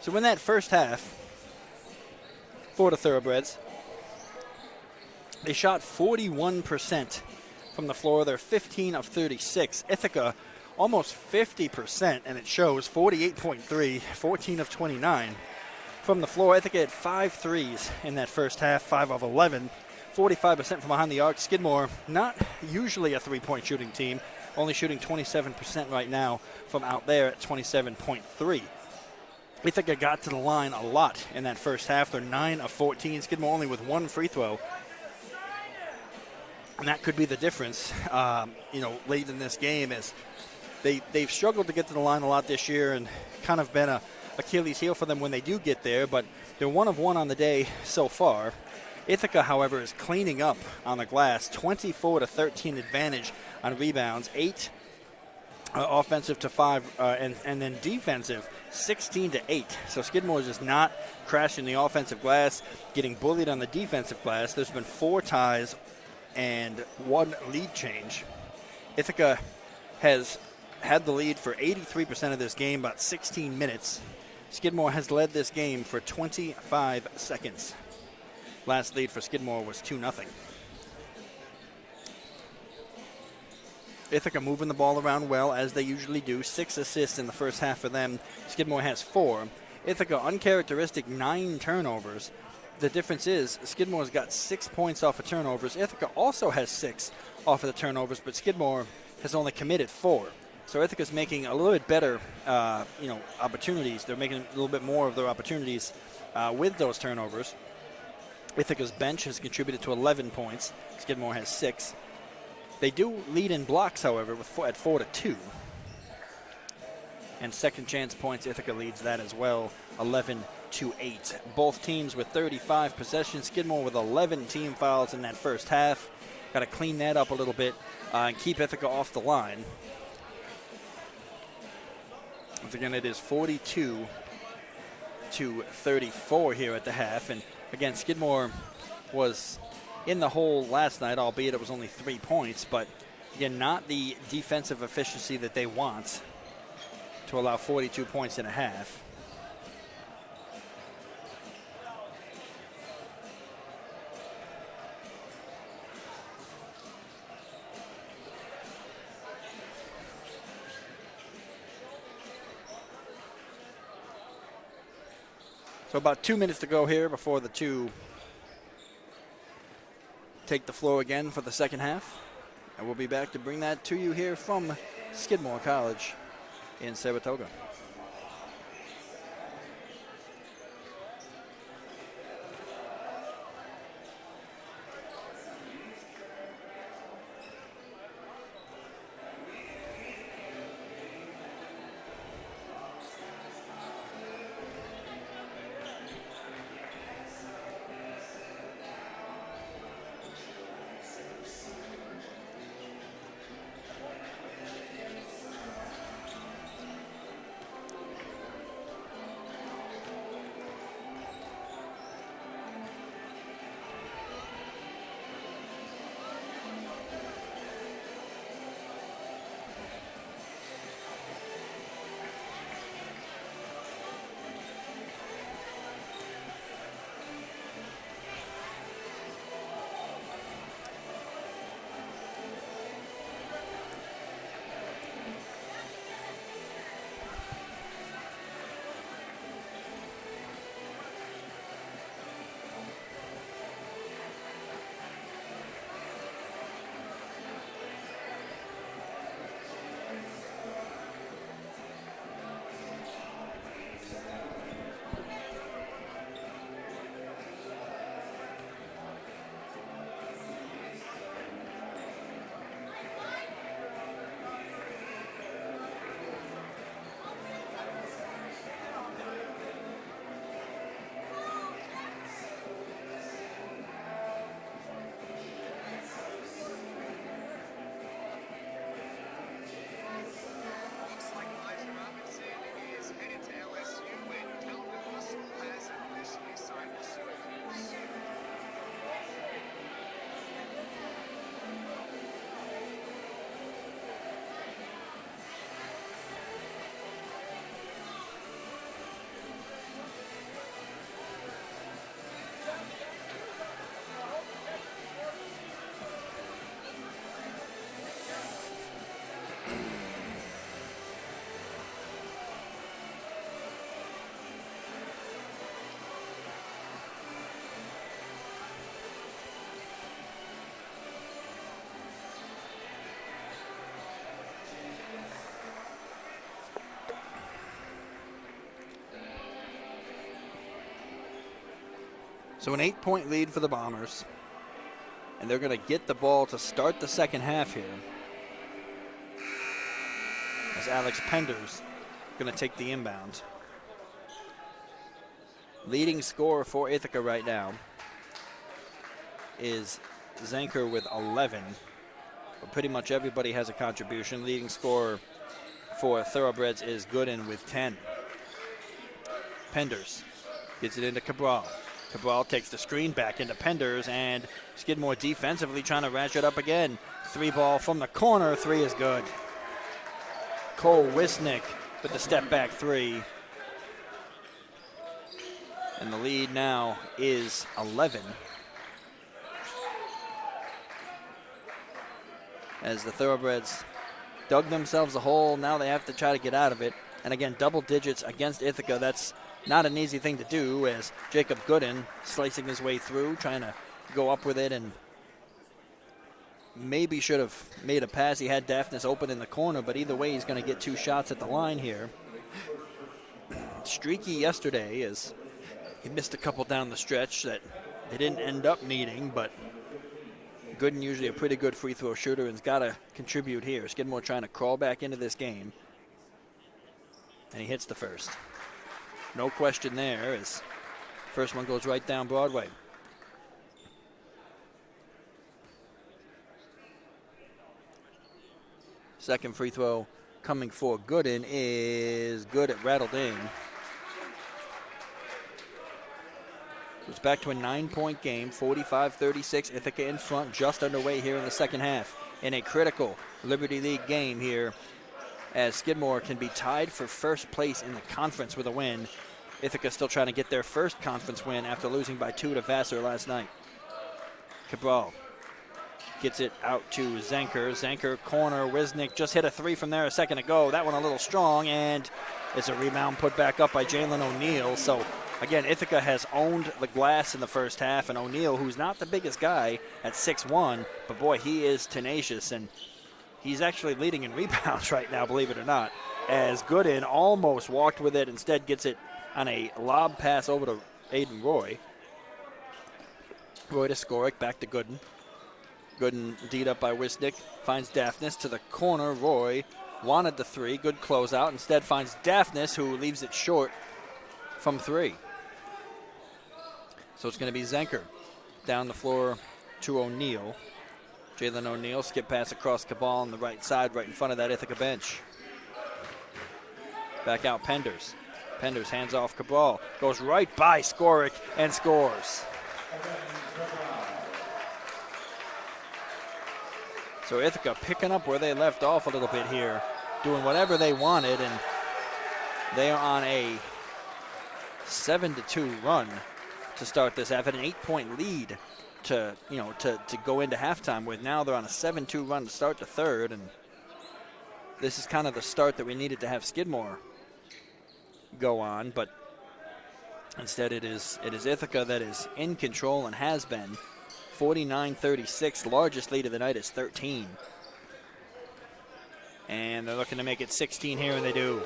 So in that first half, for the Thoroughbreds, they shot 41% from the floor. They're 15 of 36. Ithaca, almost 50%, and it shows 48.3, 14 of 29 from the floor. Ithaca had 5 threes in that first half, 5 of 11, 45% from behind the arc. Skidmore, not usually a three-point shooting team, only shooting 27% right now from out there at 27.3. Ithaca got to the line a lot in that first half. They're 9 of 14. Skidmore only with 1 free throw. And that could be the difference, late in this game, is they've struggled to get to the line a lot this year and kind of been a Achilles heel for them when they do get there, but they're 1 of 1 on the day so far. Ithaca, however, is cleaning up on the glass, 24-13 advantage on rebounds, 8 offensive to 5, and then defensive 16-8. So Skidmore is just not crashing the offensive glass, getting bullied on the defensive glass. There's been 4 ties and 1 lead change. Ithaca has had the lead for 83% of this game, about 16 minutes. Skidmore has led this game for 25 seconds. Last lead for Skidmore was 2-0. Ithaca moving the ball around well, as they usually do. 6 assists in the first half for them. Skidmore has 4. Ithaca, uncharacteristic 9 turnovers. The difference is Skidmore's got 6 points off of turnovers. Ithaca also has 6 off of the turnovers, but Skidmore has only committed 4. So Ithaca's making a little bit better, opportunities. They're making a little bit more of their opportunities with those turnovers. Ithaca's bench has contributed to 11 points. Skidmore has 6. They do lead in blocks, however, at 4-2. And second chance points, Ithaca leads that as well, 11-8. Both teams with 35 possessions. Skidmore with 11 team fouls in that first half. Got to clean that up a little bit and keep Ithaca off the line. Once again, it is 42-34 here at the half. And again, Skidmore was in the hole last night, albeit it was only 3 points. But again, not the defensive efficiency that they want to allow 42 points in a half. So about 2 minutes to go here before the two take the floor again for the second half. And we'll be back to bring that to you here from Skidmore College in Saratoga. So an 8-point lead for the Bombers. And they're going to get the ball to start the second half here. As Alex Pender's going to take the inbound. Leading scorer for Ithaca right now is Zanker with 11. But pretty much everybody has a contribution. Leading scorer for Thoroughbreds is Gooden with 10. Penders gets it into Cabral. Cabral takes the screen back into Penders, and Skidmore defensively trying to ratchet up again. 3-ball from the corner. 3 is good. Cole Wisnick with the step back 3. And the lead now is 11. As the Thoroughbreds dug themselves a hole, now they have to try to get out of it. And again, double digits against Ithaca. That's not an easy thing to do, as Jacob Gooden slicing his way through, trying to go up with it, and maybe should have made a pass. He had Daphnis open in the corner, but either way, he's going to get 2 shots at the line here. Streaky yesterday, as he missed a couple down the stretch that they didn't end up needing, but Gooden usually a pretty good free throw shooter and's got to contribute here. Skidmore trying to crawl back into this game, and he hits the first. No question there, as first one goes right down Broadway. Second free throw coming for Gooden is good. It rattled in. It's back to a 9-point game, 45-36. Ithaca in front, just underway here in the second half. In a critical Liberty League game here, as Skidmore can be tied for first place in the conference with a win. Ithaca still trying to get their first conference win after losing by 2 to Vassar last night. Cabral gets it out to Zanker. Zanker corner. Wisnick just hit a 3 from there a second ago. That one a little strong, and it's a rebound put back up by Jalen O'Neal. So again, Ithaca has owned the glass in the first half, and O'Neal, who's not the biggest guy at 6'1", but boy, he is tenacious, and he's actually leading in rebounds right now, believe it or not, as Gooden almost walked with it, instead gets it on a lob pass over to Aiden Roy. Roy to Skorick, back to Gooden. Gooden D'd up by Wisnick, finds Daphnis to the corner. Roy wanted the 3, good closeout, instead finds Daphnis, who leaves it short from 3. So it's going to be Zanker down the floor to O'Neal. Jalen O'Neal, skip pass across Cabal on the right side, right in front of that Ithaca bench. Back out Penders. Penders hands off Cabral, goes right by Skorick and scores. So Ithaca picking up where they left off a little bit here, doing whatever they wanted, and they are on a 7-2 run to start this half, at an 8-point lead to go into halftime with. Now they're on a 7-2 run to start the third, and this is kind of the start that we needed to have Skidmore go on, but instead it is Ithaca that is in control and has been. 49-36, largest lead of the night is 13. And they're looking to make it 16 here, and they do.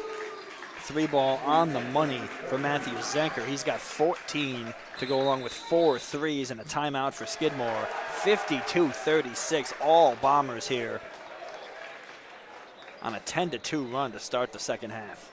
3-ball on the money for Matthew Zanker. He's got 14 to go along with 4 threes and a timeout for Skidmore. 52-36, all Bombers here on a 10-2 run to start the second half.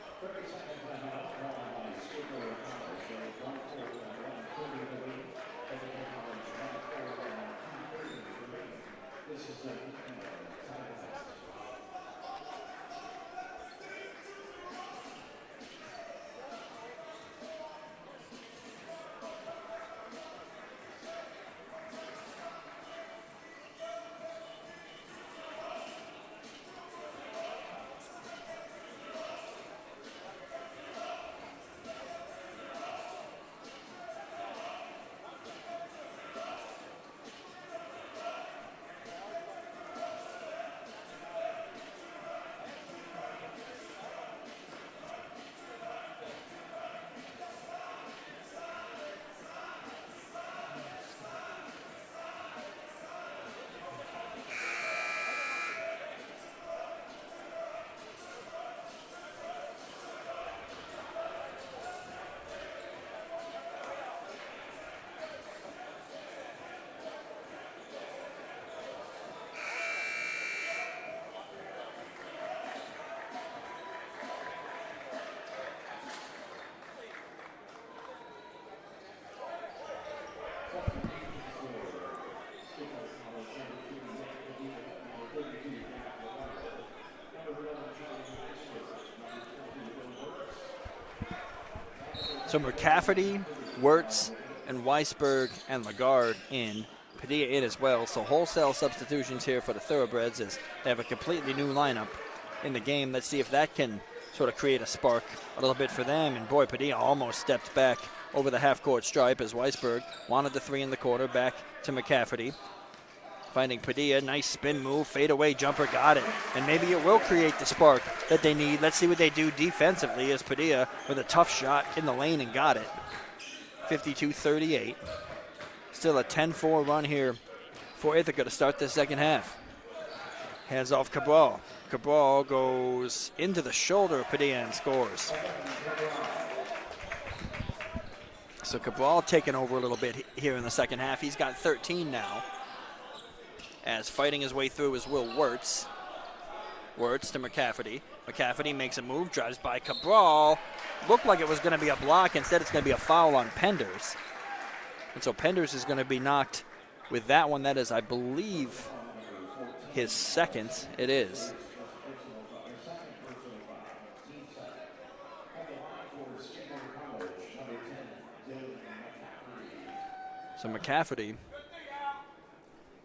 So McCafferty, Wirtz, and Weisberg and Lagarde in. Padilla in as well. So wholesale substitutions here for the Thoroughbreds as they have a completely new lineup in the game. Let's see if that can sort of create a spark a little bit for them. And boy, Padilla almost stepped back over the half-court stripe as Weisberg wanted the three in the quarter. Back to McCafferty. Finding Padilla, nice spin move, fadeaway jumper, got it. And maybe it will create the spark that they need. Let's see what they do defensively as Padilla with a tough shot in the lane and got it. 52-38. Still a 10-4 run here for Ithaca to start the second half. Hands off Cabral. Cabral goes into the shoulder of Padilla and scores. So Cabral taking over a little bit here in the second half. He's got 13 now. As fighting his way through is Will Wirtz. Wirtz to McCafferty. McCafferty makes a move, drives by Cabral. Looked like it was going to be a block. Instead, it's going to be a foul on Penders. And so Penders is going to be knocked with that one. That is, I believe, his second. It is. So McCafferty,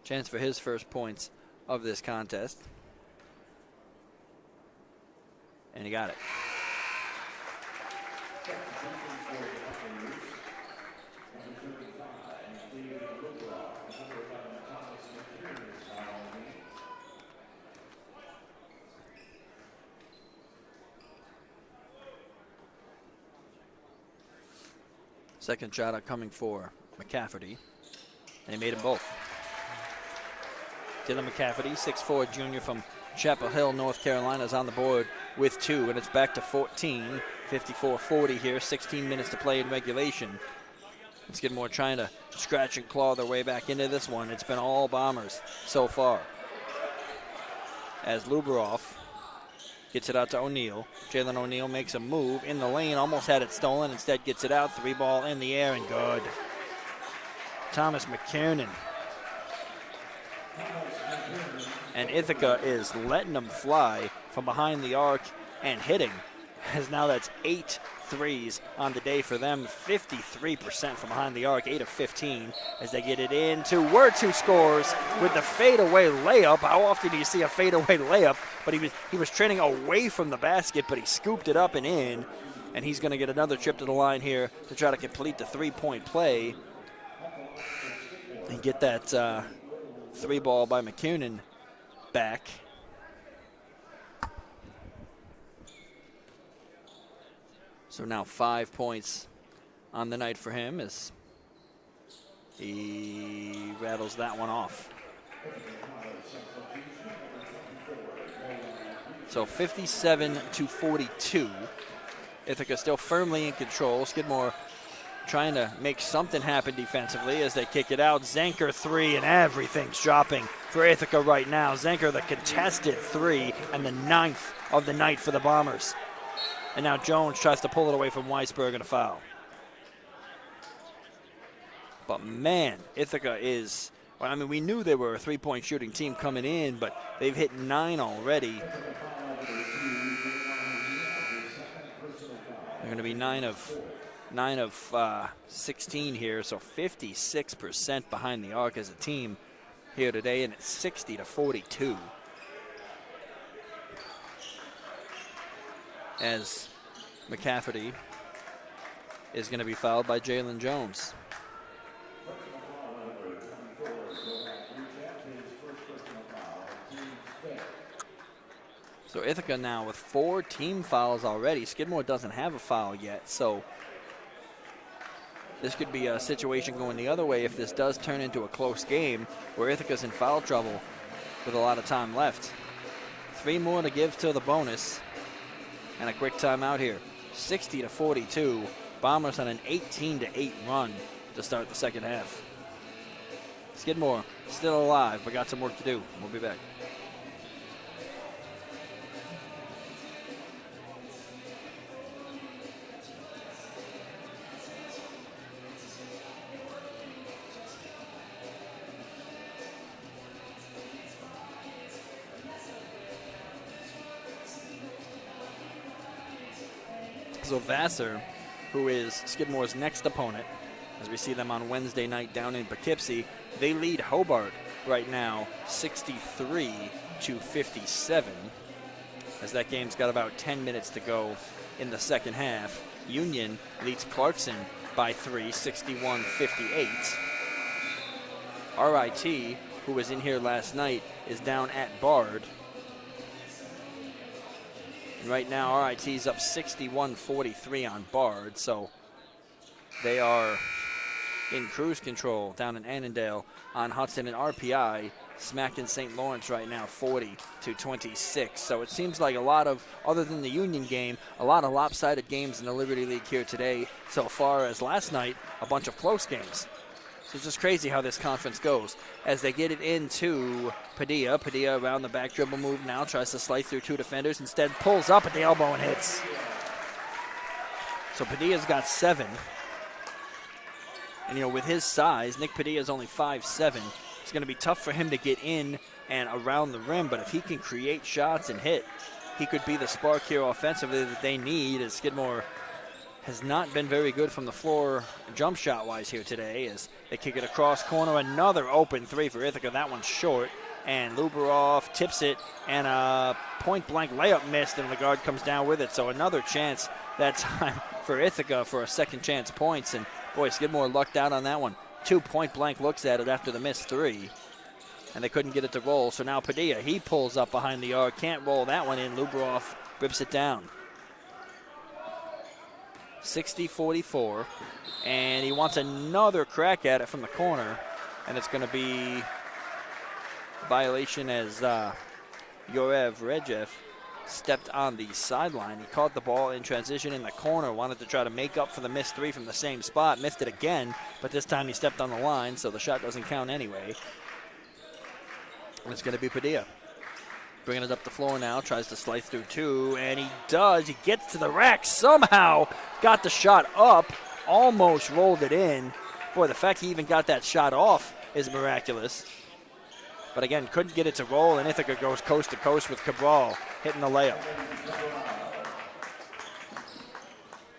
chance for his first points of this contest. And he got it. Second shot coming for McCafferty, and he made them both. Dylan McCafferty, 6'4" junior from Chapel Hill, North Carolina, is on the board with two, and it's back to 14. 54-40 here, 16 minutes to play in regulation. Skidmore trying to scratch and claw their way back into this one. It's been all Bombers so far. As Luberoff gets it out to O'Neal. Jalen O'Neal makes a move in the lane, almost had it stolen, instead gets it out. Three ball in the air and good. Thomas McKiernan. And Ithaca is letting them fly from behind the arc and hitting, as now that's 8 threes on the day for them. 53% from behind the arc, 8 of 15 as they get it into Wirtz, who scores with the fadeaway layup. How often do you see a fadeaway layup? But he was training away from the basket, but he scooped it up and in, and he's going to get another trip to the line here to try to complete the three-point play and get that three ball by McKiernan back. So now 5 points on the night for him as he rattles that one off. So 57-42. Ithaca still firmly in control. Skidmore trying to make something happen defensively as they kick it out. Zanker three, and everything's dropping for Ithaca right now. Zanker, the contested three, and the 9th of the night for the Bombers. And now Jones tries to pull it away from Weisberg and a foul. But man, Ithaca is, well, I mean, we knew they were a three-point shooting team coming in, but they've hit 9 already. They're going to be 9 of 16 here, so 56% behind the arc as a team here today, and it's 60-42. As McCafferty is going to be fouled by Jalen Jones. So Ithaca now with 4 team fouls already. Skidmore doesn't have a foul yet, so this could be a situation going the other way if this does turn into a close game where Ithaca's in foul trouble with a lot of time left. 3 more to give to the bonus. And a quick timeout here. 60-42. Bombers on an 18-8 run to start the second half. Skidmore still alive, but got some work to do. We'll be back. So Vassar who is Skidmore's next opponent, as we see them on Wednesday night down in Poughkeepsie. They lead Hobart right now 63-57, as that game's got about 10 minutes to go in the second half. Union leads Clarkson by 3, 61-58. RIT, who was in here last night, is down at Bard. And right now, RIT's up 61-43 on Bard, so they are in cruise control down in Annandale on Hudson, and RPI smacking St. Lawrence right now 40-26. So it seems like a lot of, other than the Union game, a lot of lopsided games in the Liberty League here today, so far as last night, a bunch of close games. So it's just crazy how this conference goes. As they get it into Padilla. Padilla around the back dribble move now, tries to slice through 2 defenders, instead pulls up at the elbow and hits. So Padilla's got 7. And, you know, with his size, Nick Padilla's only 5'7". It's going to be tough for him to get in and around the rim, but if he can create shots and hit, he could be the spark here offensively that they need, as Skidmore has not been very good from the floor jump shot-wise here today, as they kick it across corner. Another open 3 for Ithaca. That one's short, and Luberoff tips it, and a point-blank layup missed, and the guard comes down with it. So another chance that time for Ithaca for a second chance points, and boy, Skidmore lucked out on that one. 2 point-blank looks at it after the missed 3, and they couldn't get it to roll. So now Padilla, he pulls up behind the arc, can't roll that one in. Luberoff rips it down. 60-44, and he wants another crack at it from the corner, and it's going to be violation as Yorev Rejev stepped on the sideline. He caught the ball in transition in the corner, wanted to try to make up for the missed 3 from the same spot, missed it again, but this time he stepped on the line, so the shot doesn't count anyway. And it's going to be Padilla. Bringing it up the floor now, tries to slice through 2, and he does. He gets to the rack, somehow got the shot up, almost rolled it in. Boy, the fact he even got that shot off is miraculous. But again, couldn't get it to roll, and Ithaca goes coast to coast with Cabral hitting the layup.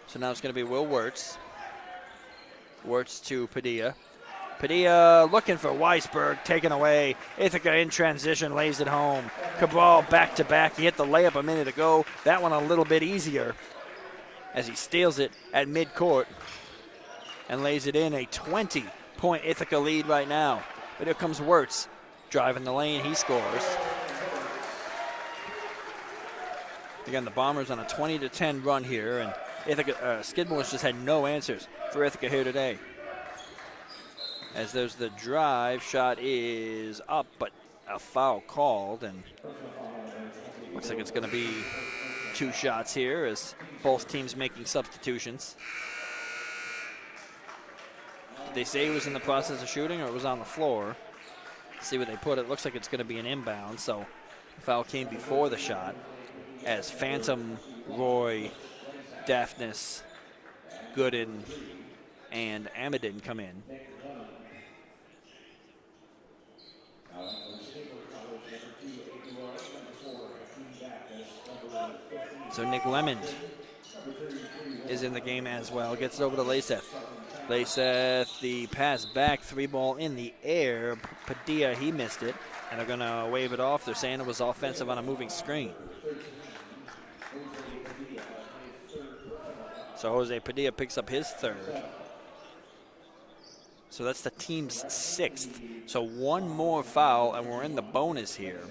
So now it's going to be Will Wirtz. Wirtz to Padilla. Padilla looking for Weisberg, taken away. Ithaca in transition, lays it home. Cabral back to back. He hit the layup a minute ago. That one a little bit easier as he steals it at midcourt and lays it in. A 20-point Ithaca lead right now. But here comes Wirtz driving the lane. He scores. Again, the Bombers on a 20-10 run here, and Ithaca, Skidmore's just had no answers for Ithaca here today. As there's the drive, shot is up, but a foul called, and looks like it's going to be 2 shots here as both teams making substitutions. Did they say he was in the process of shooting, or it was on the floor? Let's see where they put it. Looks like it's going to be an inbound, so the foul came before the shot as Phantom, Roy, Daphnis, Gooden, and Amadin come in. So Nick Lemond is in the game as well. Gets it over to Laceth. Laceth, the pass back, 3-ball in the air. Padilla, he missed it, and they're going to wave it off. They're saying it was offensive on a moving screen. So Jose Padilla picks up his 3rd. So that's the team's 6th. So 1 more foul, and we're in the bonus here.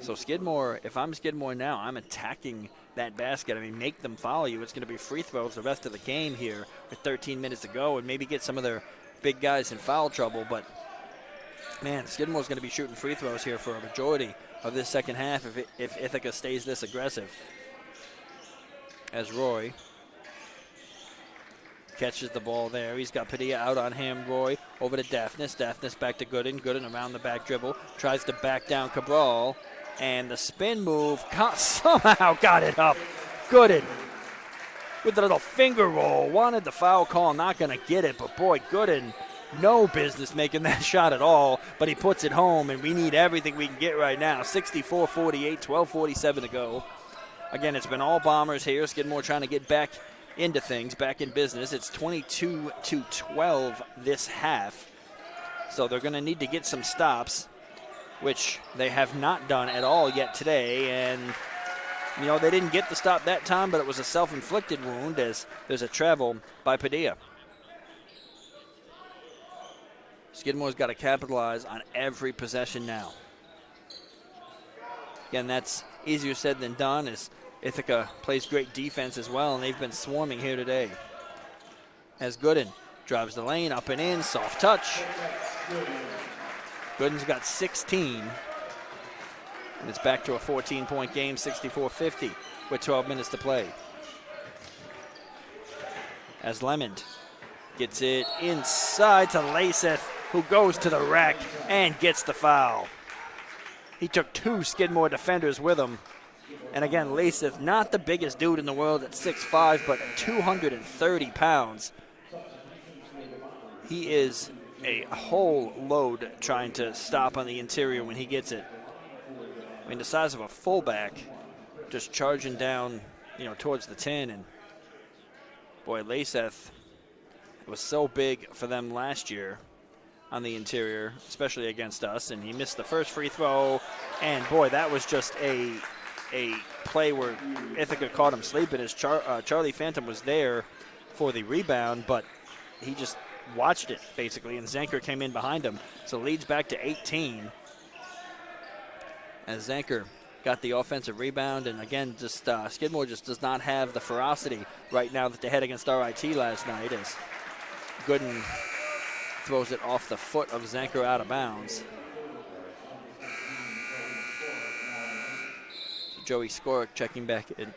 So Skidmore, if I'm Skidmore now, I'm attacking that basket. I mean, make them follow you. It's going to be free throws the rest of the game here with 13 minutes to go, and maybe get some of their big guys in foul trouble. But, man, Skidmore's going to be shooting free throws here for a majority of this second half if Ithaca stays this aggressive. As Roy catches the ball there. He's got Padilla out on him. Roy over to Daphnis. Daphnis back to Gooden. Gooden around the back dribble. Tries to back down Cabral. And the spin move somehow got it up. Gooden with the little finger roll. Wanted the foul call. Not going to get it. But, boy, Gooden, no business making that shot at all. But he puts it home, and we need everything we can get right now. 64-48, 12:47 to go. Again, it's been all Bombers here. Skidmore trying to get back into things, back in business. It's 22-12 this half. So they're going to need to get some stops, which they have not done at all yet today. And, you know, they didn't get the stop that time, but it was a self-inflicted wound as there's a travel by Padilla. Skidmore's got to capitalize on every possession now. Again, that's easier said than done as Ithaca plays great defense as well, and they've been swarming here today. As Gooden drives the lane, up and in, soft touch. Gooden's got 16. And it's back to a 14-point game, 64-50, with 12 minutes to play. As Lemond gets it inside to Laseth, who goes to the rack and gets the foul. He took 2 Skidmore defenders with him. And again, Laseth, not the biggest dude in the world at 6'5", but 230 pounds. He is a whole load trying to stop on the interior when he gets it. I mean, the size of a fullback, just charging down, you know, towards the 10. And boy, Laseth was so big for them last year on the interior, especially against us. And he missed the first free throw. And boy, that was just a play where Ithaca caught him sleeping as Charlie Phantom was there for the rebound, but he just watched it basically, and Zanker came in behind him. So leads back to 18 as Zanker got the offensive rebound. And again, just Skidmore just does not have the ferocity right now that they had against RIT last night as Gooden throws it off the foot of Zanker out of bounds. Joey Skorick checking back in.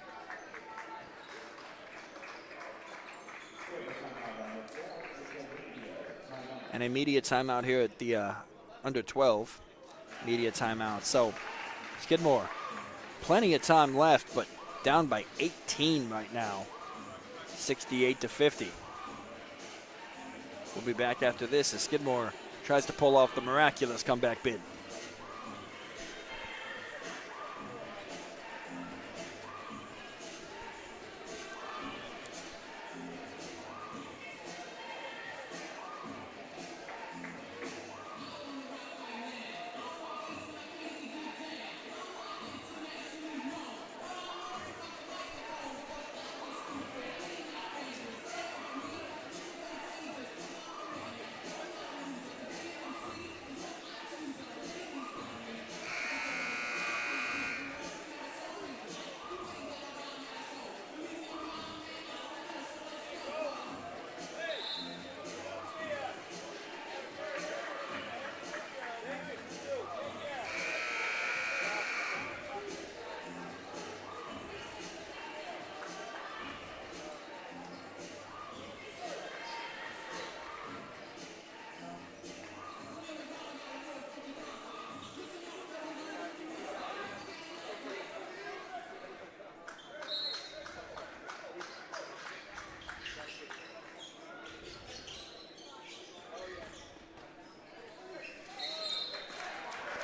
And a media timeout here at the under 12 media timeout. So Skidmore, plenty of time left, but down by 18 right now, 68-50. We'll be back after this as Skidmore tries to pull off the miraculous comeback bid.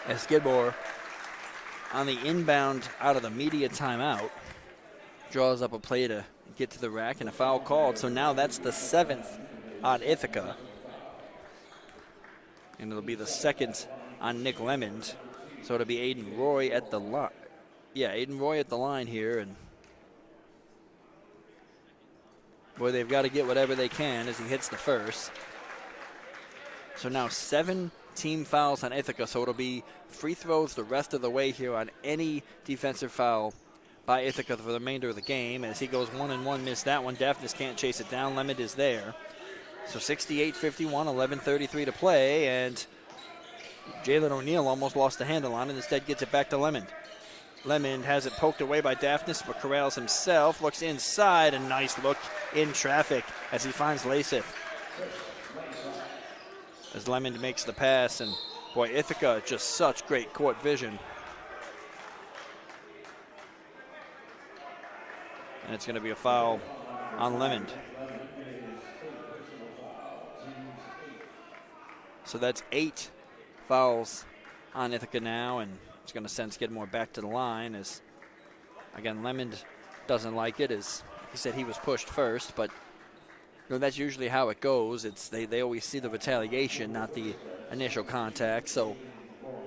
As Skidmore, on the inbound out of the media timeout, draws up a play to get to the rack and a foul called. So now that's the 7th on Ithaca. And it'll be the 2nd on Nick Lemond. So it'll be Aiden Roy at the line. Yeah, Aiden Roy at the line here. And boy, they've got to get whatever they can as he hits the first. So now 7 team fouls on Ithaca, so it'll be free throws the rest of the way here on any defensive foul by Ithaca for the remainder of the game. As he goes 1-1, missed that one. Daphnis can't chase it down. Lemond is there. So 68-51, 11:33 to play, and Jalen O'Neal almost lost the handle on it. Instead gets it back to Lemond. Lemond has it poked away by Daphnis, but corrals himself, looks inside, a nice look in traffic as he finds Laseth. As Lemond makes the pass, and boy, Ithaca just such great court vision. And it's going to be a foul on Lemond. So that's 8 fouls on Ithaca now, and it's going to send Skidmore back to the line as, again, Lemond doesn't like it as you said, he was pushed first, but that's usually how it goes. They always see the retaliation, not the initial contact. So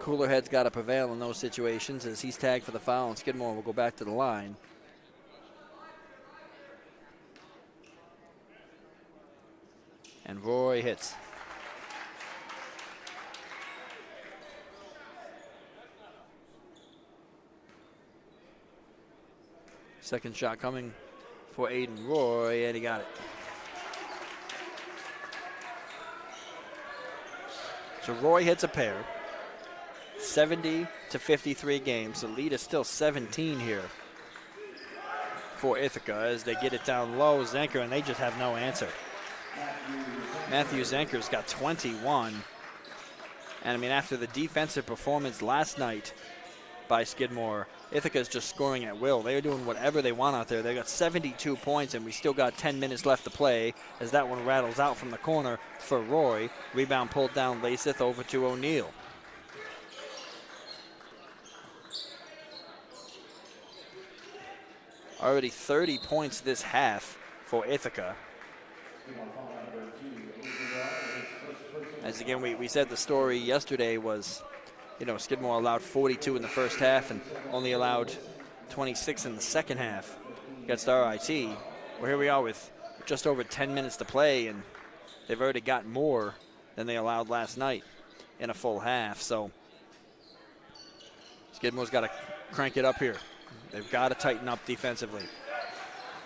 cooler heads got to prevail in those situations as he's tagged for the foul, and Skidmore will go back to the line. And Roy hits. Second shot coming for Aiden Roy, and he got it. So Roy hits a pair. 70-53 games. The lead is still 17 here for Ithaca as they get it down low. Zenker, and they just have no answer. Matthew Zenker's got 21. And I mean, after the defensive performance last night by Skidmore, Ithaca's just scoring at will. They're doing whatever they want out there. They got 72 points, and we still got 10 minutes left to play as that one rattles out from the corner for Roy. Rebound pulled down Lasith over to O'Neal. Already 30 points this half for Ithaca. As again, we said the story yesterday was, Skidmore allowed 42 in the first half and only allowed 26 in the second half against RIT. Well, here we are with just over 10 minutes to play, and they've already got more than they allowed last night in a full half. So Skidmore's got to crank it up here. They've got to tighten up defensively.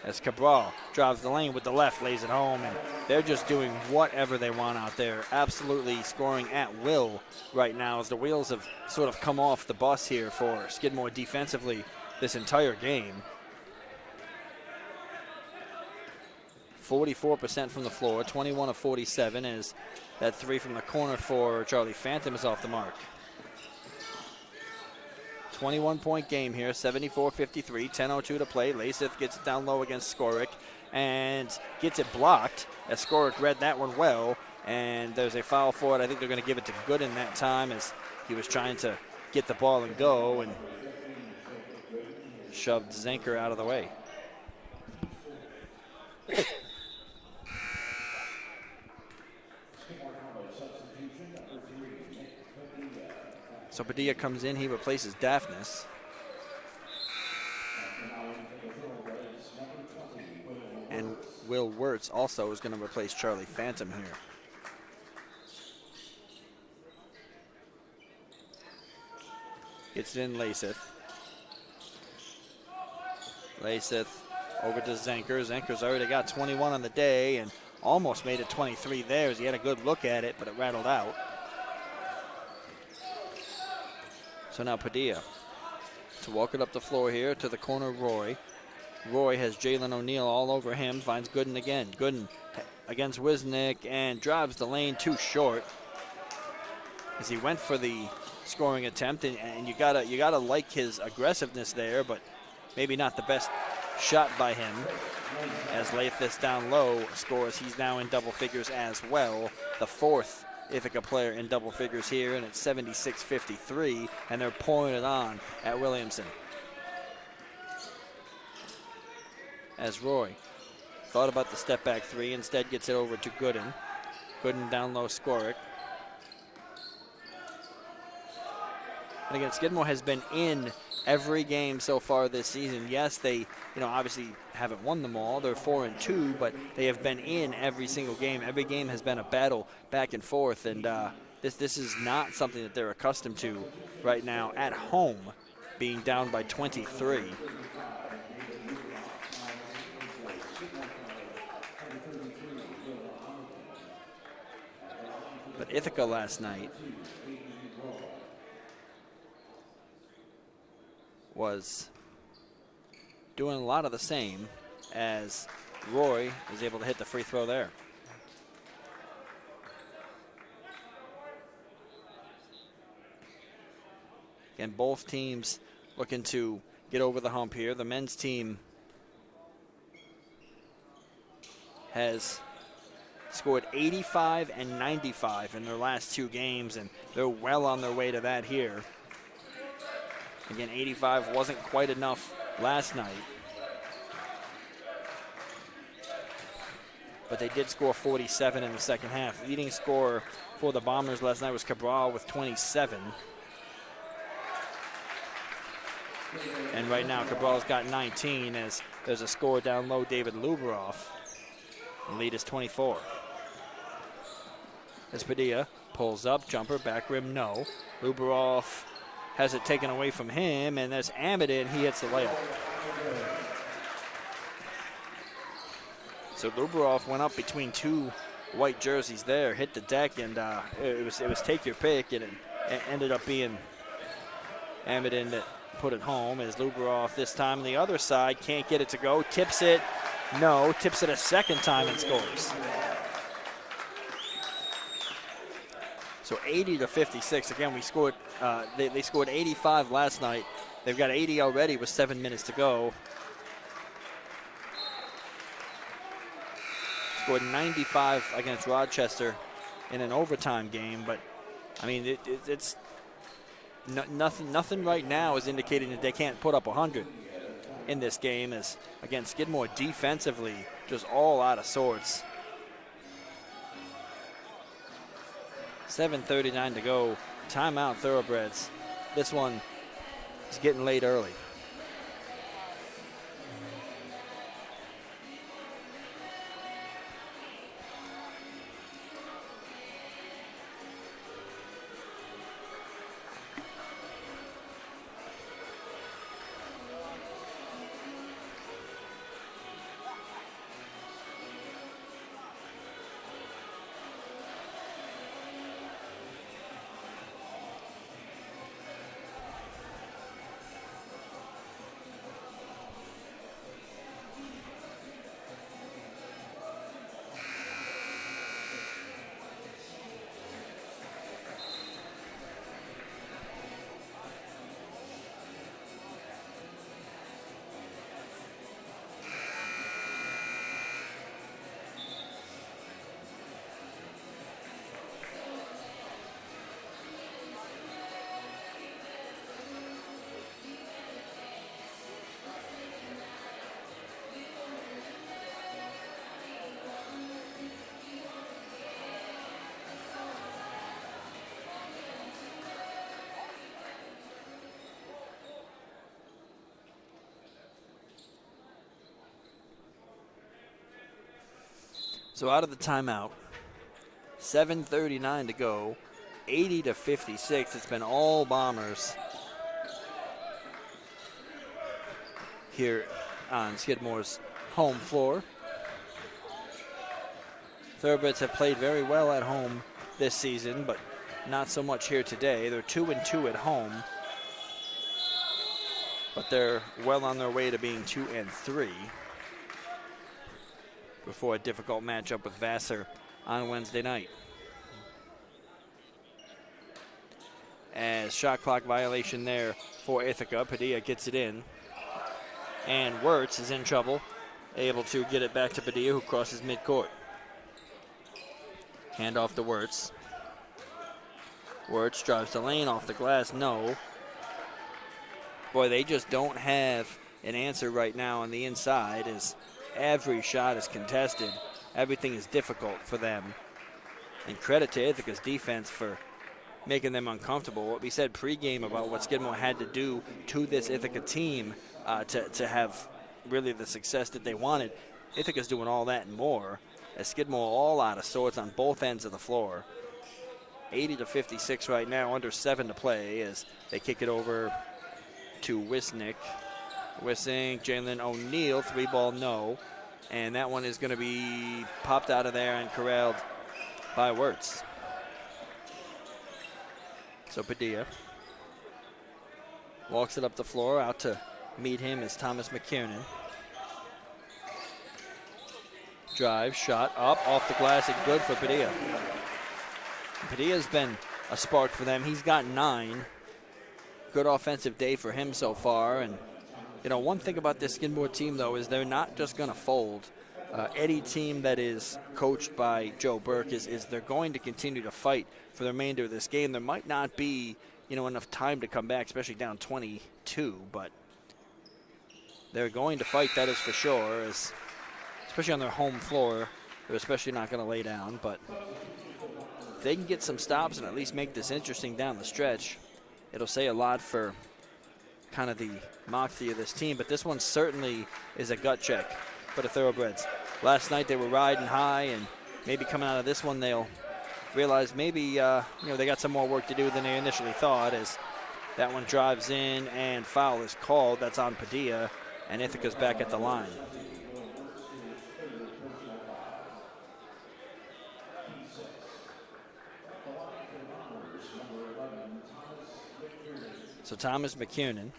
As Cabral drives the lane with the left, lays it home, and they're just doing whatever they want out there. Absolutely scoring at will right now as the wheels have sort of come off the bus here for Skidmore defensively this entire game. 44% from the floor, 21 of 47 as that three from the corner for Charlie Phantom is off the mark. 21-point game here, 74-53, 10:02 to play. Lasith gets it down low against Skoric and gets it blocked as Skoric read that one well, and there's a foul for it. I think they're going to give it to Gooden that time as he was trying to get the ball and go and shoved Zenker out of the way. So Padilla comes in, he replaces Daphnis. And Will Wirtz also is going to replace Charlie Phantom here. Gets it in Lasith. Lasith over to Zenker. Zenker's already got 21 on the day and almost made it 23 there as he had a good look at it, but it rattled out. So now Padilla to walk it up the floor here to the corner of Roy. Roy has Jalen O'Neal all over him, finds Gooden again. Gooden against Wisnick and drives the lane too short as he went for the scoring attempt, and you gotta like his aggressiveness there, but maybe not the best shot by him as Lasith down low scores. He's now in double figures as well, the fourth Ithaca player in double figures here, and it's 76-53, and they're pouring it on at Williamson. As Roy thought about the step back three, instead gets it over to Gooden. Gooden down low, Skoric. And again, Skidmore has been in every game so far this season. Yes, they, obviously haven't won them all. They're 4-2, but they have been in every single game. Every game has been a battle back and forth, and this is not something that they're accustomed to right now at home, being down by 23. But Ithaca last night was doing a lot of the same as Roy was able to hit the free throw there. Again, both teams looking to get over the hump here. The men's team has scored 85 and 95 in their last two games, and they're well on their way to that here. Again, 85 wasn't quite enough last night. but they did score 47 in the second half. Leading scorer for the Bombers last night was Cabral with 27. And right now, Cabral's got 19 as there's a score down low, David Luberoff. The lead is 24. As Padilla pulls up, jumper, back rim, no. Luberoff has it taken away from him, and there's Amadin. He hits the layup. So Luberoff went up between two white jerseys there, hit the deck, and it was take your pick, and it ended up being Amadin that put it home. As Luberoff this time on the other side can't get it to go, tips it, no, tips it a second time and scores. So 80-56. Again, we scored. They scored 85 last night. They've got 80 already with 7 minutes to go. Scored 95 against Rochester in an overtime game, but I mean it's nothing right now is indicating that they can't put up 100 in this game. As again, Skidmore defensively just all out of sorts. 7:39 to go. Timeout, Thoroughbreds. This one is getting late early. So out of the timeout, 7:39 to go, 80-56. It's been all Bombers here on Skidmore's home floor. Thoroughbreds have played very well at home this season, but not so much here today. They're 2-2 at home, but they're well on their way to being 2-3. Before a difficult matchup with Vassar on Wednesday night. As shot clock violation there for Ithaca. Padilla gets it in. And Wirtz is in trouble. Able to get it back to Padilla, who crosses midcourt. Hand off to Wirtz. Wirtz drives the lane off the glass. No. Boy, they just don't have an answer right now on the inside as every shot is contested. Everything is difficult for them. And credit to Ithaca's defense for making them uncomfortable. What we said pregame about what Skidmore had to do to this Ithaca team to have really the success that they wanted. Ithaca's doing all that and more. As Skidmore all out of sorts on both ends of the floor. 80-56 right now, under 7 to play as they kick it over to Wisnick. Wissink, Jalen O'Neal, 3-ball no. And that one is going to be popped out of there and corralled by Wirtz. So Padilla walks it up the floor. Out to meet him is Thomas McKiernan. Drive, shot up, off the glass, and good for Padilla. Padilla's been a spark for them. He's got 9. Good offensive day for him so far. And you know, one thing about this Skidmore team, though, is they're not just going to fold. Any team that is coached by Joe Burke is they're going to continue to fight for the remainder of this game. There might not be, you know, enough time to come back, especially down 22, but they're going to fight, that is for sure, especially on their home floor They're especially not going to lay down, but if they can get some stops and at least make this interesting down the stretch, it'll say a lot for kind of the moxie of this team. But this one certainly is a gut check for the Thoroughbreds. Last night they were riding high, and maybe coming out of this one they'll realize maybe they got some more work to do than they initially thought, as that one drives in and foul is called. That's on Padilla, and Ithaca's back at the line. So Thomas McKiernan,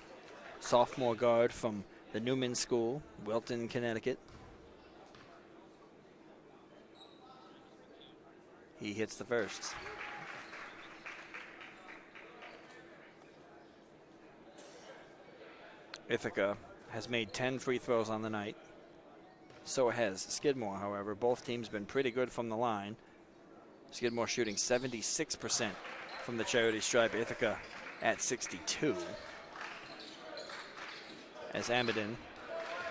sophomore guard from the Newman School, Wilton, Connecticut. He hits the first. Ithaca has made 10 free throws on the night. So has Skidmore, however. Both teams been pretty good from the line. Skidmore shooting 76% from the charity stripe. Ithaca at 62. As Amidon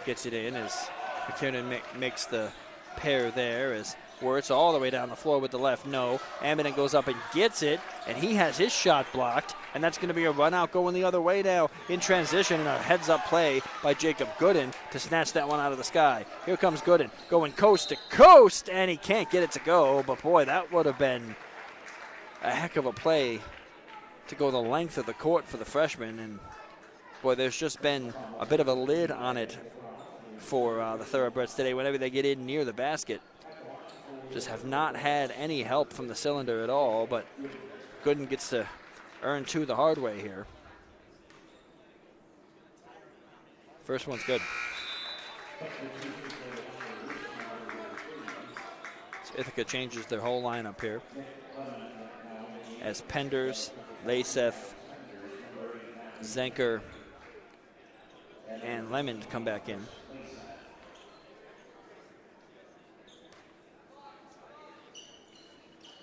gets it in, as McKiernan makes the pair there, as Wirtz all the way down the floor with the left. No. Amidon goes up and gets it, and he has his shot blocked, and that's going to be a run out going the other way now in transition, and a heads-up play by Jacob Gooden to snatch that one out of the sky. Here comes Gooden going coast to coast, and he can't get it to go, but boy, that would have been a heck of a play to go the length of the court for the freshman, and boy, there's just been a bit of a lid on it for the Thoroughbreds today. Whenever they get in near the basket, just have not had any help from the cylinder at all, but Gooden gets to earn two the hard way here. First one's good. So Ithaca changes their whole lineup here, as Penders, Laseth, Zenker, and Lemon come back in.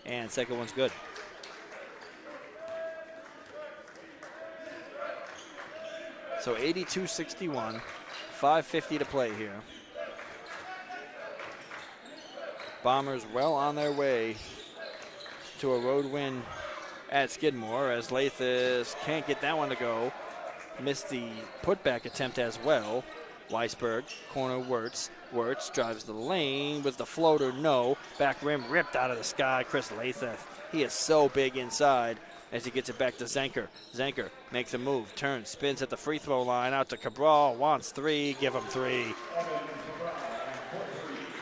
And second one's good. So 82-61, 5:50 to play here. Bombers well on their way to a road win at Skidmore, as Lathis can't get that one to go. Missed the putback attempt as well. Weisberg, corner Wirtz. Wirtz drives the lane with the floater, no. Back rim ripped out of the sky. Chris Lathith, he is so big inside as he gets it back to Zenker. Zenker makes a move, turns, spins at the free throw line, out to Cabral, wants three, give him three.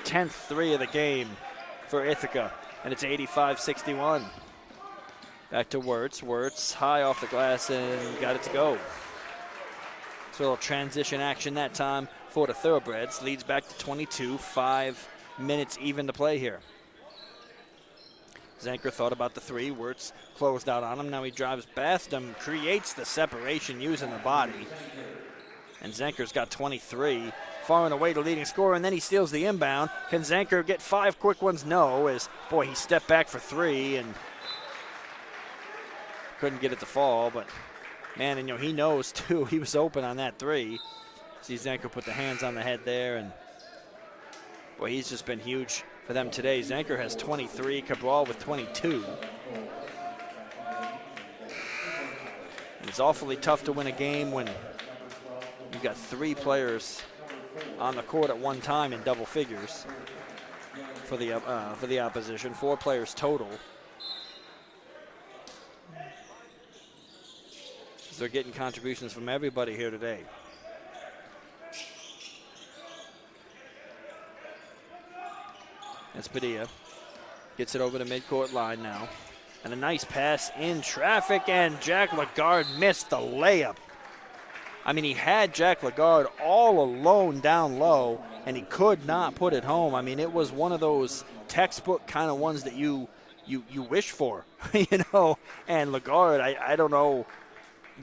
10th three of the game for Ithaca, and it's 85-61. Back to Wirtz. Wirtz high off the glass and got it to go. So a little transition action that time for the Thoroughbreds. Leads back to 22, 5 minutes even to play here. Zenker thought about the three. Wirtz closed out on him. Now he drives past him, creates the separation using the body. And Zenker's got 23. Far and away the leading scorer, and then he steals the inbound. Can Zenker get 5 quick ones? No, as, boy, he stepped back for 3 and couldn't get it to fall, but man, and he knows too, he was open on that 3. See Zenker put the hands on the head there, and boy, he's just been huge for them today. Zenker has 23, Cabral with 22. And it's awfully tough to win a game when you've got 3 players on the court at one time in double figures for the opposition, 4 players total. They're getting contributions from everybody here today. Padilla gets it over the midcourt line now. And a nice pass in traffic, and Jack Lagarde missed the layup. I mean, he had Jack Lagarde all alone down low, and he could not put it home. I mean, it was one of those textbook kind of ones that you wish for, And Lagarde, I don't know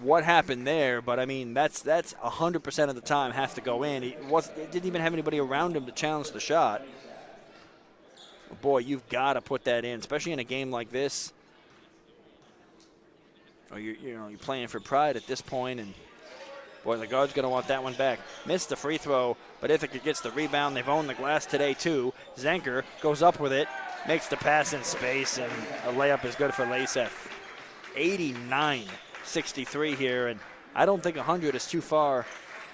what happened there, but I mean, that's 100% of the time has to go in. It didn't even have anybody around him to challenge the shot. Boy, you've got to put that in, especially in a game like this. Or you're playing for pride at this point, and Boy, the guard's going to want that one back. Missed the free throw, but Ithaca gets the rebound. They've owned the glass today, too. Zenker goes up with it, makes the pass in space, and a layup is good for Laceth. 89-63 here, and I don't think 100 is too far,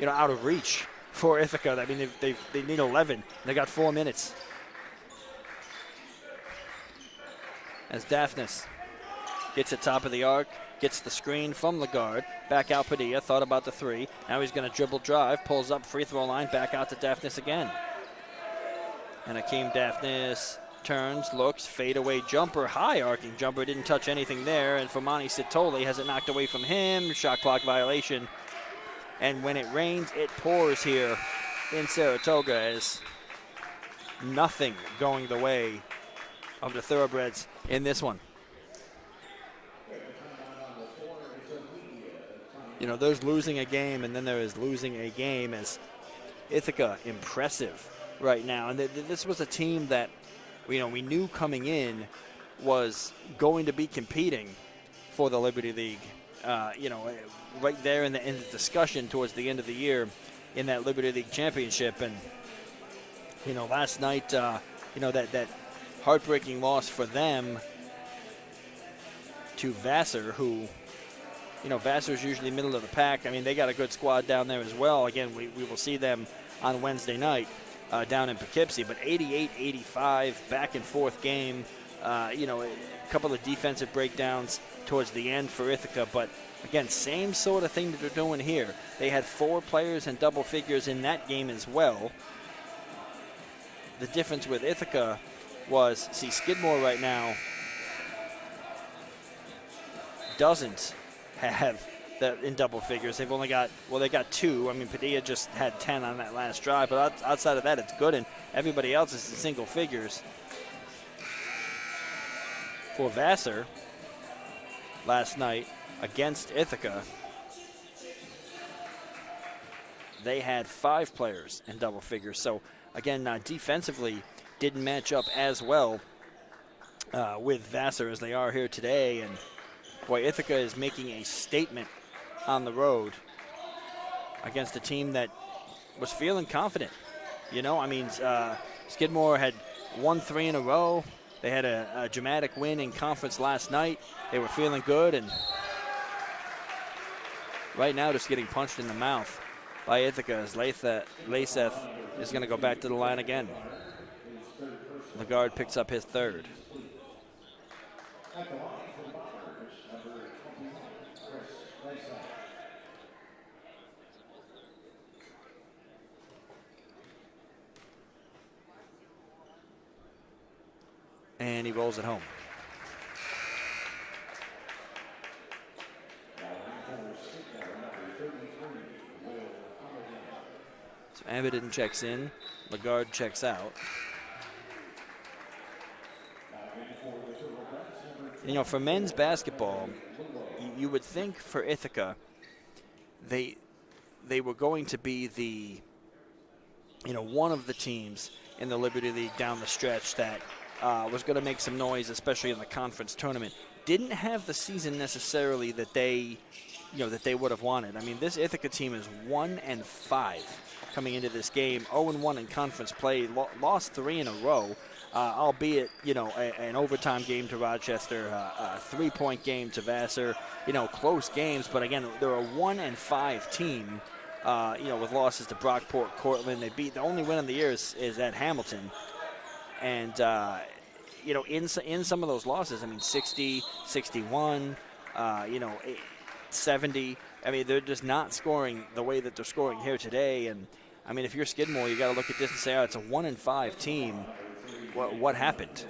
out of reach for Ithaca. I mean, they need 11. They got 4 minutes. As Daphnis gets at top of the arc, gets the screen from the guard, back out Padilla, thought about the three. Now he's going to dribble drive, pulls up free throw line, back out to Daphnis again. And Hakeem Daphnis turns, looks, fadeaway jumper, high arcing jumper, didn't touch anything there. And Famani Sitoli has it knocked away from him, shot clock violation. And when it rains, it pours here in Saratoga as nothing going the way of the Thoroughbreds in this one. There's losing a game, and then there is losing a game, as Ithaca impressive right now. And this was a team that, we knew coming in was going to be competing for the Liberty League. Right there in the discussion towards the end of the year in that Liberty League championship. And, last night, that heartbreaking loss for them to Vassar, who, Vassar's usually middle of the pack. I mean, they got a good squad down there as well. Again, we will see them on Wednesday night down in Poughkeepsie. But 88-85, back and forth game. A couple of defensive breakdowns towards the end for Ithaca. But, again, same sort of thing that they're doing here. They had 4 players in double figures in that game as well. The difference with Ithaca was, Skidmore right now doesn't have that in double figures. They've only got, they got 2. I mean, Padilla just had 10 on that last drive, but outside of that, it's good, and everybody else is in single figures. For Vassar last night against Ithaca, they had 5 players in double figures. So, again, defensively didn't match up as well with Vassar as they are here today. And, boy, Ithaca is making a statement on the road against a team that was feeling confident. Skidmore had won 3 in a row. They had a dramatic win in conference last night. They were feeling good, and right now just getting punched in the mouth by Ithaca as Laceth is going to go back to the line again. The guard picks up his 3rd. And he rolls it home. So Abedin checks in. Lagarde checks out. For men's basketball, you would think for Ithaca, they were going to be the, one of the teams in the Liberty League down the stretch that was going to make some noise, especially in the conference tournament. Didn't have the season necessarily that they would have wanted. I mean, this Ithaca team is 1-5 coming into this game. 0-1 in conference play. Lost 3 in a row, albeit an overtime game to Rochester, a 3-point game to Vassar. Close games, but again, they're a 1-5 team. With losses to Brockport, Cortland. They beat, the only win of the year is at Hamilton. And, in some of those losses, 60, 61, 70. I mean, they're just not scoring the way that they're scoring here today. And, if you're Skidmore, you got to look at this and say, it's a 1-5 team. What happened?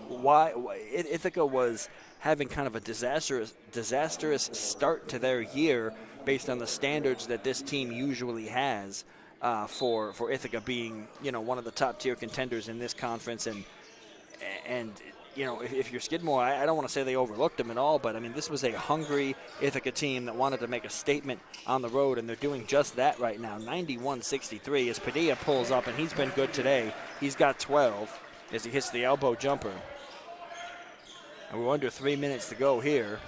Why Ithaca was having kind of a disastrous start to their year based on the standards that this team usually has. For Ithaca being, one of the top-tier contenders in this conference. And if you're Skidmore, I don't want to say they overlooked them at all, but, this was a hungry Ithaca team that wanted to make a statement on the road, and they're doing just that right now. 91-63 as Padilla pulls up, and he's been good today. He's got 12 as he hits the elbow jumper. And we're under 3 minutes to go here.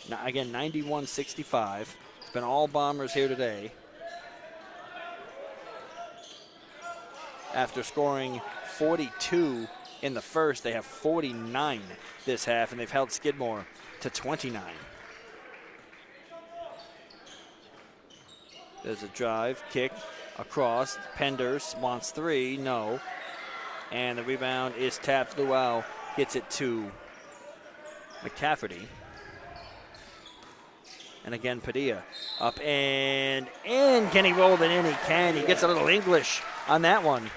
Now, again, 91-65. It's been all Bombers here today. After scoring 42 in the first, they have 49 this half, and they've held Skidmore to 29. There's a drive, kick, across. Penders wants 3, no. And the rebound is tapped. Luau gets it to McCafferty. And again, Padilla up and in. Can he roll it in? He can. He gets a little English on that one.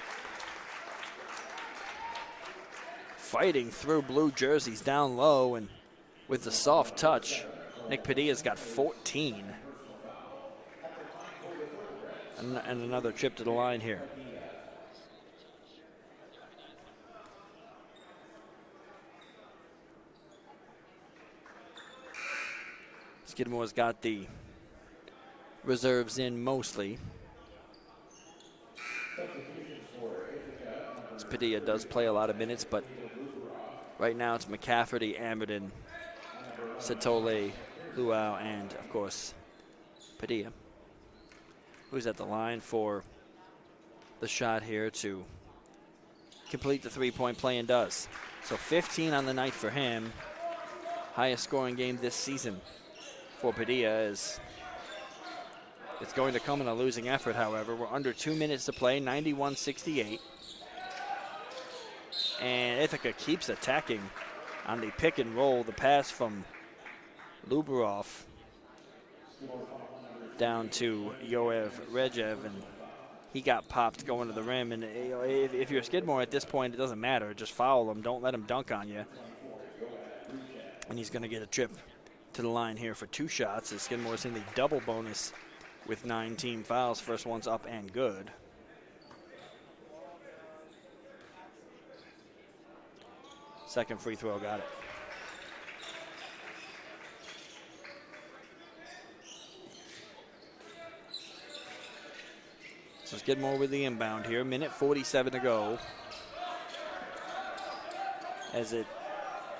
Fighting through blue jerseys down low, and with the soft touch, Nick Padilla's got 14. And another trip to the line here. Skidmore's got the reserves in mostly. Padilla does play a lot of minutes, but right now it's McCafferty, Amerton, Satole, Luau, and of course Padilla, who's at the line for the shot here to complete the three-point play, and does. So 15 on the night for him. Highest scoring game this season for Padilla. Is it's going to come in a losing effort, however. We're under 2 minutes to play, 91-68. And Ithaca keeps attacking on the pick and roll. The pass from Lubarov down to Yoev Regev, and he got popped going to the rim. And if you're Skidmore at this point, it doesn't matter. Just foul him. Don't let him dunk on you. And he's going to get a trip to the line here for 2 shots, as Skidmore's in the double bonus with 9 team fouls. First one's up and good. Second free throw, got it. So Skidmore with the inbound here. Minute 47 to go, as it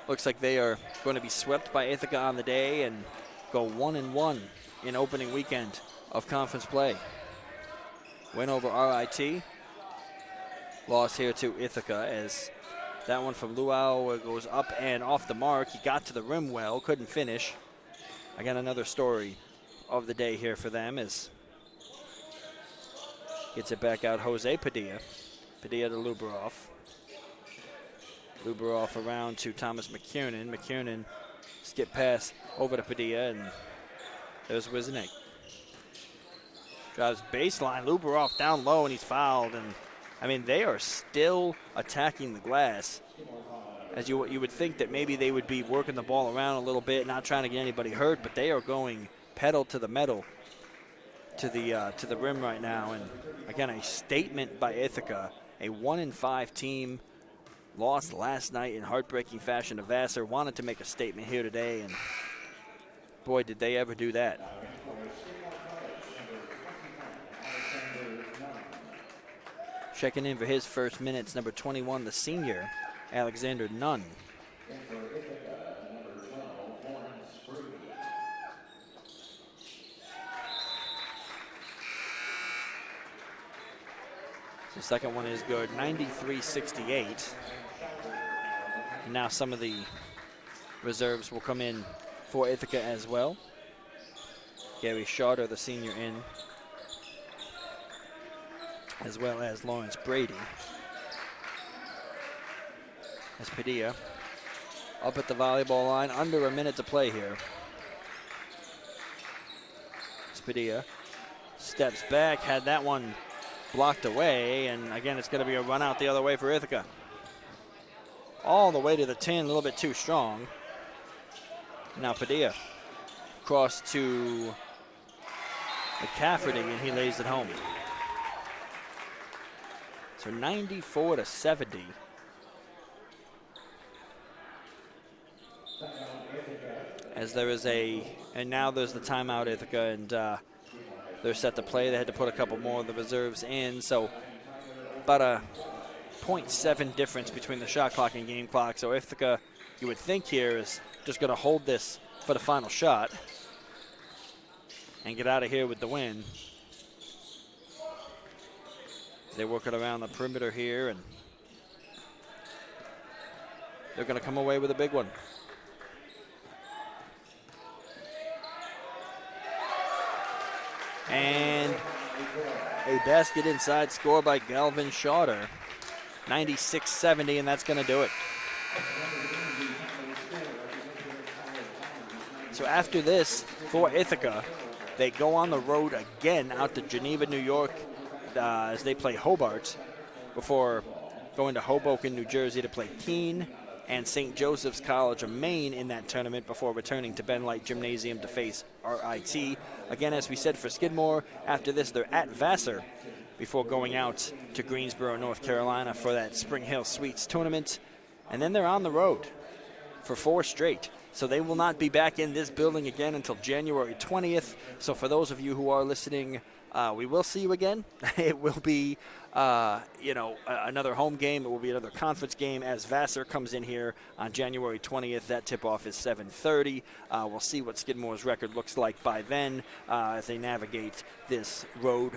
looks like they are going to be swept by Ithaca on the day and go 1-1 in opening weekend of conference play. Win over RIT. Loss here to Ithaca, as that one from Luau goes up and off the mark. He got to the rim well, couldn't finish. Again, another story of the day here for them, as gets it back out Jose Padilla. Padilla to Lubarov. Lubarov around to Thomas McKiernan. McKiernan skip pass over to Padilla, and there's Wisnik. Drives baseline. Lubarov down low, and he's fouled. And I mean, they are still attacking the glass. As you would think that maybe they would be working the ball around a little bit, not trying to get anybody hurt, but they are going pedal to the metal to the rim right now. And again, a statement by Ithaca, a 1-5 team. Lost last night in heartbreaking fashion to Vassar. Wanted to make a statement here today, and boy, did they ever do that. Checking in for his first minutes, number 21, the senior, Alexander Nunn. The second one is good, 93-68. And now some of the reserves will come in for Ithaca as well. Gary Schauder, the senior, in, as well as Lawrence Brady. As Padilla up at the volleyball line, under a minute to play here. As Padilla steps back, had that one blocked away, and again, it's going to be a run out the other way for Ithaca. All the way to the 10, a little bit too strong. Now Padilla cross to McCafferty, and he lays it home. So 94-70. As there is and now there's the timeout, Ithaca, and they're set to play. They had to put a couple more of the reserves in, so about a 0.7 difference between the shot clock and game clock. So Ithaca, you would think here, is just going to hold this for the final shot. and get out of here with the win. They're working around the perimeter here, and they're going to come away with a big one. And a basket inside score by Galvin Shorter. 96-70, and that's going to do it. So after this, for Ithaca, they go on the road again out to Geneva, New York, as they play Hobart, before going to Hoboken, New Jersey to play Keene and St. Joseph's College of Maine in that tournament before returning to Ben Light Gymnasium to face RIT. Again, as we said, for Skidmore, after this they're at Vassar before going out to Greensboro, North Carolina for that Spring Hill Suites tournament. And then they're on the road for 4 straight. So they will not be back in this building again until January 20th. So for those of you who are listening, we will see you again. It will be, another home game. It will be another conference game as Vassar comes in here on January 20th. That tip-off is 7:30. We'll see what Skidmore's record looks like by then as they navigate this road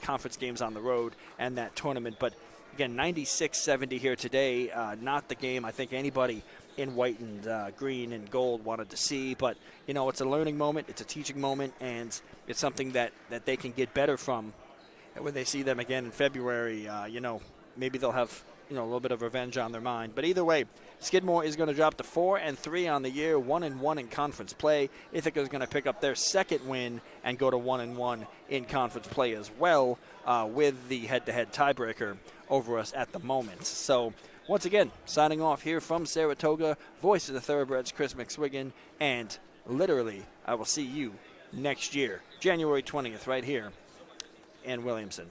conference games on the road and that tournament. But again, 96-70 here today. Not the game I think anybody in white and green and gold wanted to see, but it's a learning moment, it's a teaching moment, and it's something that they can get better from. And when they see them again in February, maybe they'll have a little bit of revenge on their mind. But either way, Skidmore is going to drop to 4-3 on the year, 1-1 in conference play. Ithaca is going to pick up their second win and go to 1-1 in conference play as well, with the head-to-head tiebreaker over us at the moment. So once again, signing off here from Saratoga, voice of the Thoroughbreds, Chris McSwiggan, and literally, I will see you next year, January 20th, right here in Williamson.